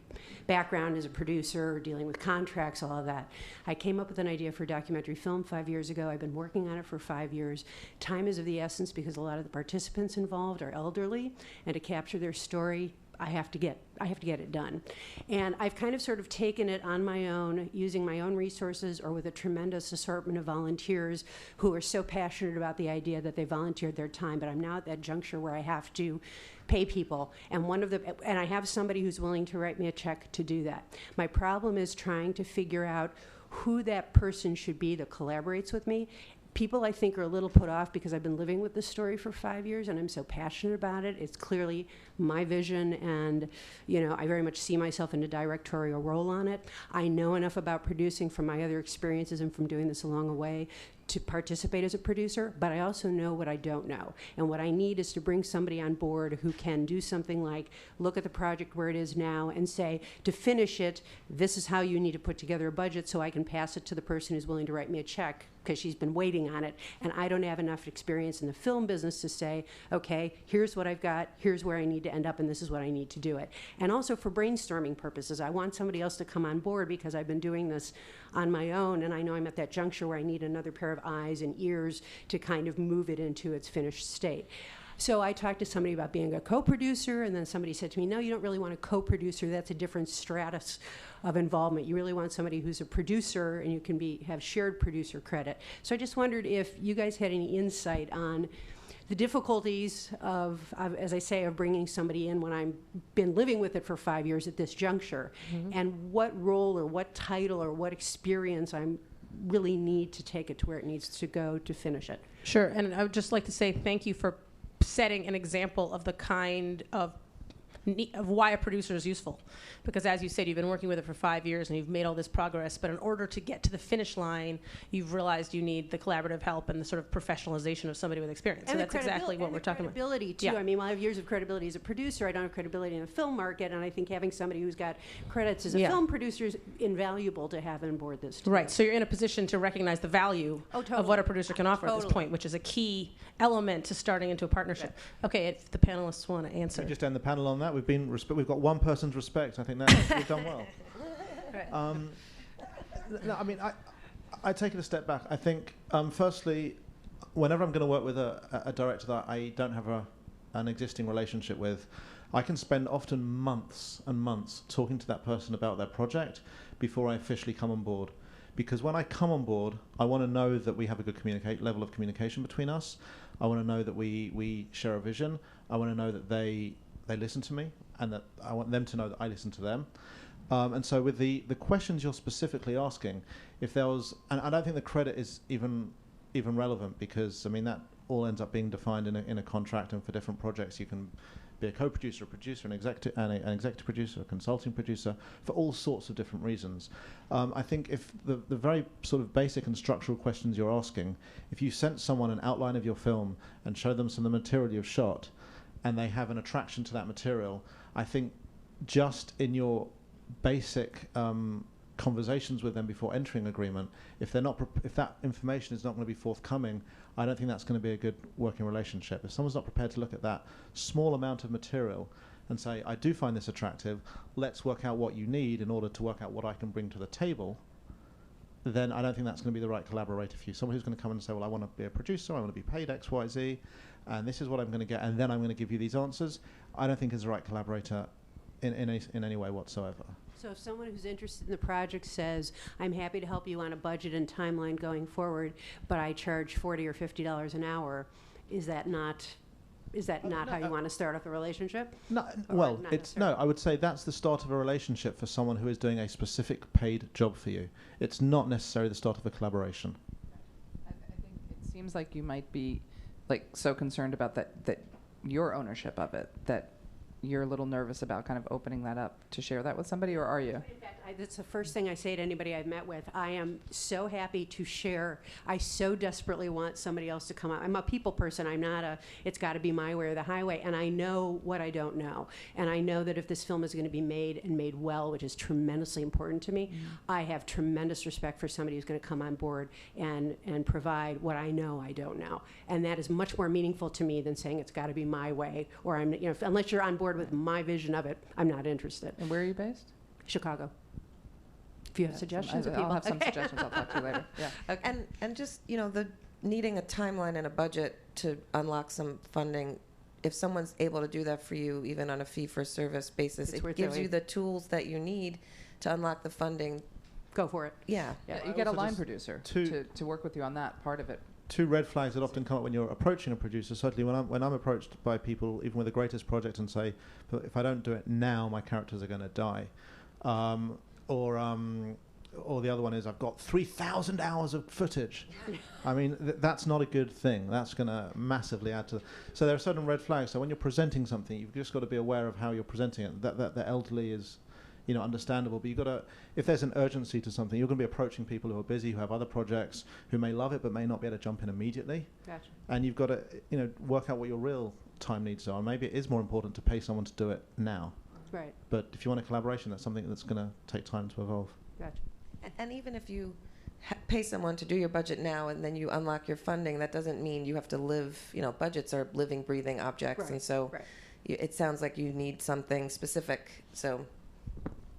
background as a producer, dealing with contracts, all of that. I came up with an idea for a documentary film 5 years ago. I've been working on it for 5 years. Time is of the essence because a lot of the participants involved are elderly, and to capture their story, I have to get it done. And I've kind of sort of taken it on my own, using my own resources or with a tremendous assortment of volunteers who are so passionate about the idea that they volunteered their time. But I'm now at that juncture where I have to pay people. And I have somebody who's willing to write me a check to do that. My problem is trying to figure out who that person should be that collaborates with me. People, I think, are a little put off because I've been living with this story for 5 years and I'm so passionate about it. It's clearly my vision, and I very much see myself in a directorial role on it. I know enough about producing from my other experiences and from doing this along the way to participate as a producer, but I also know what I don't know. And what I need is to bring somebody on board who can do something like look at the project where it is now and say, to finish it, this is how you need to put together a budget so I can pass it to the person who's willing to write me a check because she's been waiting on it. And I don't have enough experience in the film business to say, okay, here's what I've got, here's where I need to end up, and this is what I need to do it. And also for brainstorming purposes, I want somebody else to come on board because I've been doing this on my own, and I know I'm at that juncture where I need another pair of eyes and ears to kind of move it into its finished state. So I talked to somebody about being a co-producer, and then somebody said to me, no, you don't really want a co-producer. That's a different stratus of involvement. You really want somebody who's a producer, and you can have shared producer credit. So I just wondered if you guys had any insight on the difficulties of, as I say, of bringing somebody in when I've been living with it for 5 years at this juncture, and what role or what title or what experience I really need to take it to where it needs to go to finish it. Sure, and I would just like to say thank you for setting an example of the kind of why a producer is useful. Because as you said, you've been working with it for 5 years and you've made all this progress, but in order to get to the finish line, you've realized you need the collaborative help and the sort of professionalization of somebody with experience. And so that's exactly what we're talking about. Credibility, too. Yeah. I mean, I have years of credibility as a producer. I don't have credibility in the film market, and I think having somebody who's got credits as a film producer is invaluable to have on board this too. Right, so you're in a position to recognize the value of what a producer can offer at this point, which is a key element to starting into a partnership. Right. Okay, if the panelists want to answer. We just end the panel on that. We've got one person's respect. I think we've done well. Right. No, I mean, I take it a step back. I think, firstly, whenever I'm going to work with a director that I don't have an existing relationship with, I can spend often months and months talking to that person about their project before I officially come on board. Because when I come on board, I want to know that we have a good level of communication between us. I want to know that we share a vision. I want to know that they listen to me, and that I want them to know that I listen to them. And so with the questions you're specifically asking, if there was, and I don't think the credit is even relevant, because I mean that all ends up being defined in a contract, and for different projects you can be a co-producer, a producer, an executive producer, a consulting producer, for all sorts of different reasons. I think if the very sort of basic and structural questions you're asking, if you sent someone an outline of your film and show them some of the material you've shot, and they have an attraction to that material, I think just in your basic conversations with them before entering agreement, if that information is not going to be forthcoming, I don't think that's going to be a good working relationship. If someone's not prepared to look at that small amount of material and say, I do find this attractive, let's work out what you need in order to work out what I can bring to the table, then I don't think that's going to be the right collaborator for you. Someone who's going to come and say, well, I want to be a producer, I want to be paid X, Y, Z, and this is what I'm going to get, and then I'm going to give you these answers, I don't think is the right collaborator in any way whatsoever. So if someone who's interested in the project says, I'm happy to help you on a budget and timeline going forward, but I charge $40 or $50 an hour, is that Is that not how you want to start off the relationship? No, Or well, not it's no. I would say that's the start of a relationship for someone who is doing a specific paid job for you. It's not necessarily the start of a collaboration. I think it seems like you might be like so concerned about that your ownership of it, that you're a little nervous about kind of opening that up to share that with somebody, or are you? In fact, that's the first thing I say to anybody I've met with. I am so happy to share. I so desperately want somebody else to come out. I'm a people person. I'm not a, it's got to be my way or the highway. And I know what I don't know. And I know that if this film is going to be made and made well, which is tremendously important to me, I have tremendous respect for somebody who's going to come on board and provide what I know I don't know. And that is much more meaningful to me than saying it's got to be my way, or I'm, you know, unless you're on board with my vision of it, I'm not interested. And where are you based? Chicago. If you have suggestions, I'll have some suggestions. I'll talk to you later. Yeah. Okay. And just, you know, the needing a timeline and a budget to unlock some funding, if someone's able to do that for you, even on a fee-for-service basis, It's it worth gives doing. you the tools that you need to unlock the funding. Go for it. Yeah. Yeah, I you get a also line just producer to work with you on that part of it. two red flags that often come up when you're approaching a producer. Certainly, when I'm approached by people, even with the greatest project, and say, "But if I don't do it now, my characters are going to die," or the other one is, "I've got 3,000 hours of footage." I mean, that's not a good thing. That's going to massively add to. So there are certain red flags. So when you're presenting something, you've just got to be aware of how you're presenting it. That the elderly is, you know, understandable, but you've got to, if there's an urgency to something, you're going to be approaching people who are busy, who have other projects, who may love it but may not be able to jump in immediately. Gotcha. And you've got to, you know, work out what your real time needs are. Maybe it is more important to pay someone to do it now. Right. But if you want a collaboration, that's something that's going to take time to evolve. Gotcha. And even if you pay someone to do your budget now and then you unlock your funding, that doesn't mean you have to live, you know, budgets are living, breathing objects. Right, And so right. it sounds like you need something specific. So,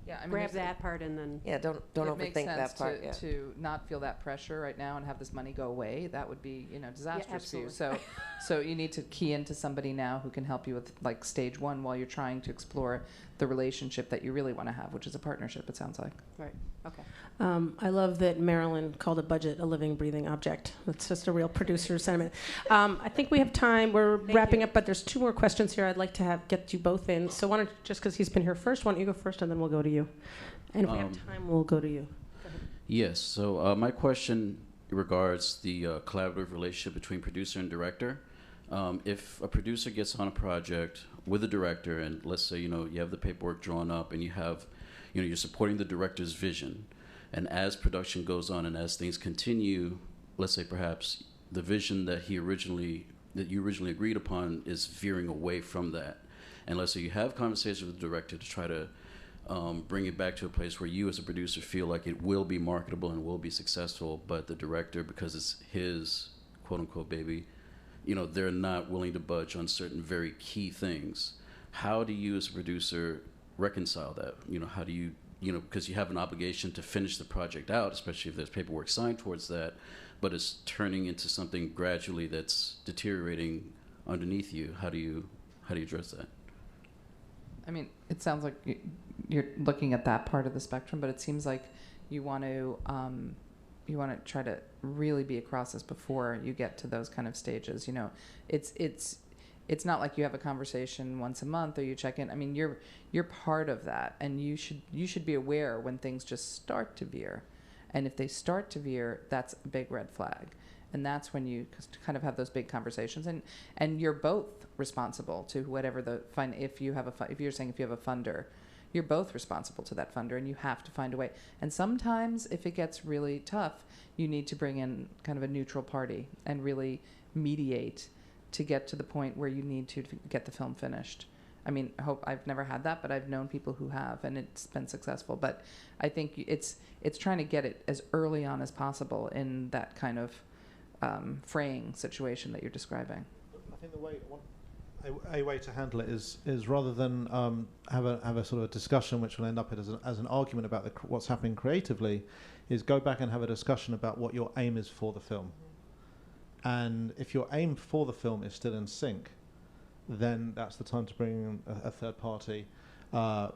Yeah, I mean, Grab that part and then. yeah, don't it makes overthink sense that part. Yeah. to not feel that pressure right now and have this money go away. That would be, you know, disastrous for you. absolutely. So you need to key into somebody now who can help you with like stage one while you're trying to explore the relationship that you really want to have, which is a partnership, it sounds like. Right. Okay. I love that Marilyn called a budget a living, breathing object. That's just a real producer sentiment. I think we have time. We're wrapping up, but there's two more questions here I'd like to get you both in. So why don't, just because he's been here first, why don't you go first, and then we'll go to you. And if we have time, we'll go to you. Yes. So my question regards the collaborative relationship between producer and director. If a producer gets on a project with a director, and let's say, you know, you have the paperwork drawn up and you have, you know, you're supporting the director's vision, and as production goes on and as things continue, let's say perhaps the vision that you originally agreed upon is veering away from that, and let's say you have conversations with the director to try to bring it back to a place where you as a producer feel like it will be marketable and will be successful, but the director, because it's his quote-unquote baby, you know, they're not willing to budge on certain very key things. How do you as a producer reconcile that? You know, how do you, you know, because you have an obligation to finish the project out, especially if there's paperwork signed towards that, but it's turning into something gradually that's deteriorating underneath you. How do you address that? I mean, it sounds like you're looking at that part of the spectrum, but it seems like you want to try to really be across this before you get to those kind of stages. You know, it's not like you have a conversation once a month or you check in. I mean, you're part of that, and you should be aware when things just start to veer, and if they start to veer, that's a big red flag. And that's when you kind of have those big conversations, and you're both responsible to whatever the fund. If you're saying if you have a funder, you're both responsible to that funder, and you have to find a way. And sometimes, if it gets really tough, you need to bring in kind of a neutral party and really mediate to get to the point where you need to get the film finished. I mean, I've never had that, but I've known people who have, and it's been successful. But I think it's trying to get it as early on as possible in that kind of fraying situation that you're describing. I think a way to handle it is rather than have a sort of a discussion which will end up as an argument about what's happening creatively, is go back and have a discussion about what your aim is for the film. And if your aim for the film is still in sync, then that's the time to bring in a third party or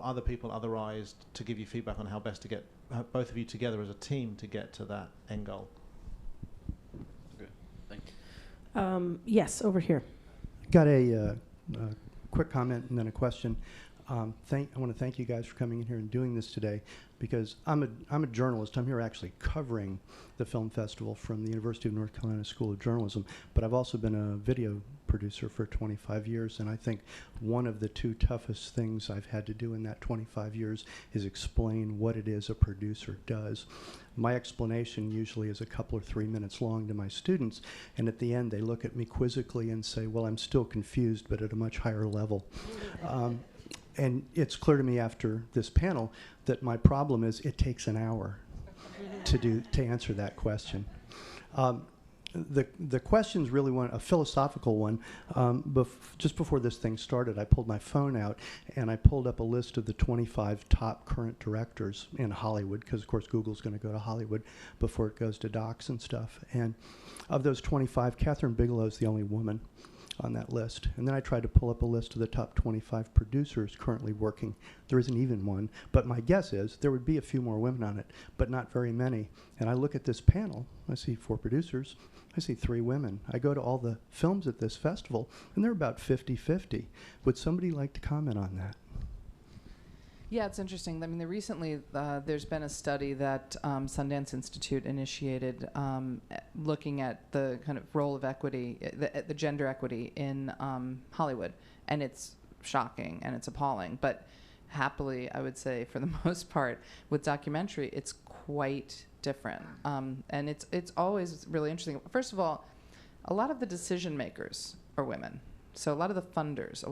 other people otherized to give you feedback on how best to get both of you together as a team to get to that end goal. Okay, thank you. Yes, over here. Got a quick comment and then a question. I want to thank you guys for coming in here and doing this today, because I'm a journalist. I'm here actually covering the film festival from the University of North Carolina School of Journalism, but I've also been a video producer for 25 years, and I think one of the two toughest things I've had to do in that 25 years is explain what it is a producer does. My explanation usually is a couple or 3 minutes long to my students, and at the end they look at me quizzically and say, well, I'm still confused, but at a much higher level. And it's clear to me after this panel that my problem is it takes an hour to answer that question. The question's really a philosophical one. Just before this thing started, I pulled my phone out and I pulled up a list of the 25 top current directors in Hollywood, because of course Google's going to go to Hollywood before it goes to docs and stuff. And of those 25, Catherine Bigelow's the only woman on that list. And then I tried to pull up a list of the top 25 producers currently working. There isn't even one, but my guess is there would be a few more women on it, but not very many. And I look at this panel, I see 4 producers, I see 3 women. I go to all the films at this festival, and they're about 50-50. Would somebody like to comment on that? Yeah, it's interesting. I mean, recently there's been a study that Sundance Institute initiated looking at the kind of role of equity, the gender equity in Hollywood, and it's shocking and it's appalling. But happily, I would say for the most part, with documentary, it's quite different, and it's always really interesting. First of all, a lot of the decision makers are women. So a lot of the funders,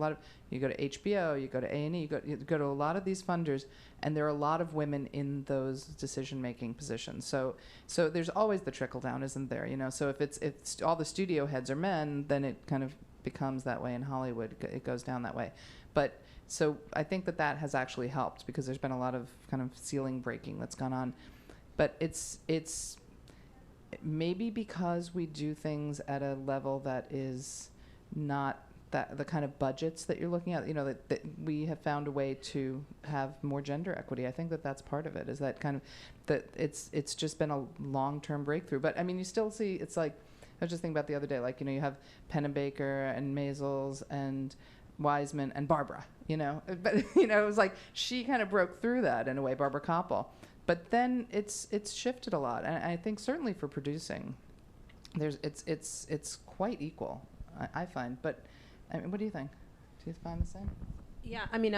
you go to HBO, you go to A&E, you go to a lot of these funders, and there are a lot of women in those decision-making positions. So there's always the trickle down, isn't there? You know, so if it's all the studio heads are men, then it kind of becomes that way in Hollywood. It goes down that way. But so I think that has actually helped, because there's been a lot of kind of ceiling breaking that's gone on. But it's maybe because we do things at a level that is not that the kind of budgets that you're looking at, you know, that we have found a way to have more gender equity. I think that's part of it, is that kind of that it's just been a long-term breakthrough. But I mean, you still see, it's like, I was just thinking about the other day, like, you know, you have Pennebaker and Maisels and Wiseman and Barbara, you know, but you know, it was like she kind of broke through that in a way, Barbara Koppel. But then it's shifted a lot, and I think certainly for producing, it's quite equal, I find. But I mean, what do you think? Do you find the same? Yeah, I mean,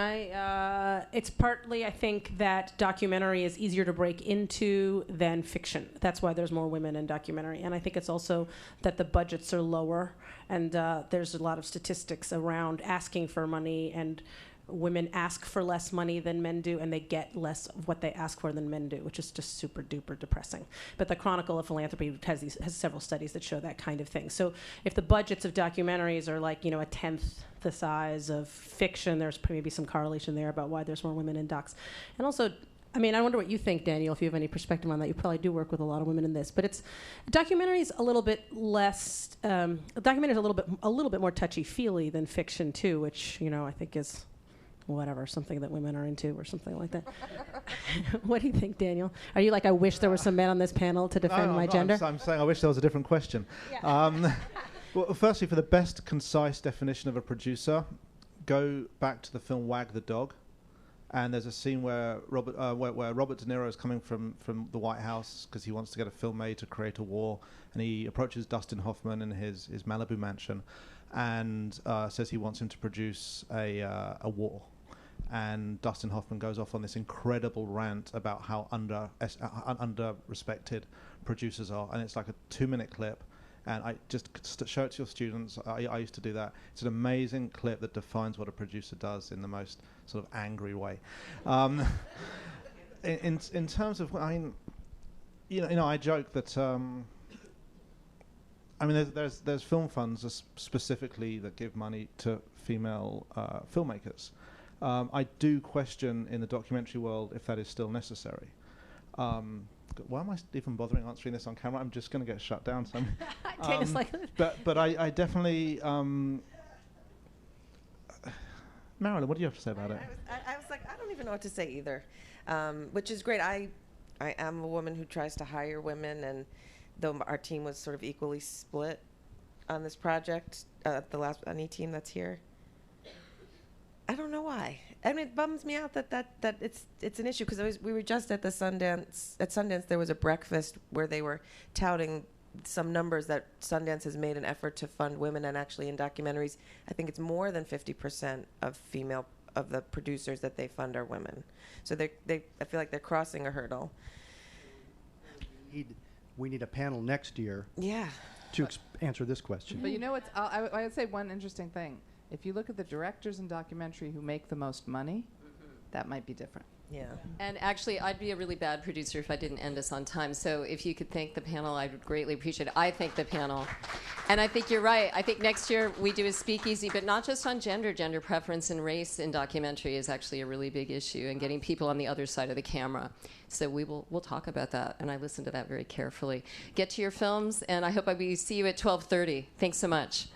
it's partly, I think, that documentary is easier to break into than fiction. That's why there's more women in documentary. And I think it's also that the budgets are lower, and there's a lot of statistics around asking for money, and women ask for less money than men do, and they get less of what they ask for than men do, which is just super duper depressing. But the Chronicle of Philanthropy has several studies that show that kind of thing. So if the budgets of documentaries are like, you know, a tenth the size of fiction, there's maybe some correlation there about why there's more women in docs. And also, I mean, I wonder what you think, Daniel, if you have any perspective on that. You probably do work with a lot of women in this, but documentary is a little bit less. Documentary is a little bit more touchy-feely than fiction too, which, you know, I think is whatever, something that women are into or something like that. What do you think, Daniel? Are you like, I wish there were some men on this panel to defend my gender? I'm saying I wish there was a different question. Yeah. Well, firstly, for the best concise definition of a producer, go back to the film Wag the Dog, and there's a scene where Robert De Niro is coming from the White House because he wants to get a film made to create a war, and he approaches Dustin Hoffman in his Malibu mansion and says he wants him to produce a war. And Dustin Hoffman goes off on this incredible rant about how under-respected producers are, and it's like a 2-minute clip. And I just show it to your students. I used to do that. It's an amazing clip that defines what a producer does in the most sort of angry way. In terms of, I mean, you know, I joke that. I mean, there's film funds specifically that give money to female filmmakers. I do question in the documentary world if that is still necessary. Why am I even bothering answering this on camera? I'm just going to get shut down. So but I definitely... Marilyn, what do you have to say about it? I was like, I don't even know what to say either, which is great. I am a woman who tries to hire women, and though our team was sort of equally split, on this project, the last A&E team that's here. I don't know why. I mean, it bums me out that it's an issue, because we were just at the Sundance. At Sundance, there was a breakfast where they were touting some numbers that Sundance has made an effort to fund women, and actually in documentaries, I think it's more than 50% of the producers that they fund are women. So I feel like they're crossing a hurdle. We need a panel next year. Yeah. To answer this question. But you know what's? I would say one interesting thing. If you look at the directors in documentary who make the most money, that might be different. Yeah. And actually, I'd be a really bad producer if I didn't end us on time. So if you could thank the panel, I would greatly appreciate it. I thank the panel. And I think you're right. I think next year we do a speakeasy, but not just on gender. Gender preference and race in documentary is actually a really big issue, and getting people on the other side of the camera. So we'll talk about that, and I listened to that very carefully. Get to your films, and I hope I will see you at 12:30. Thanks so much.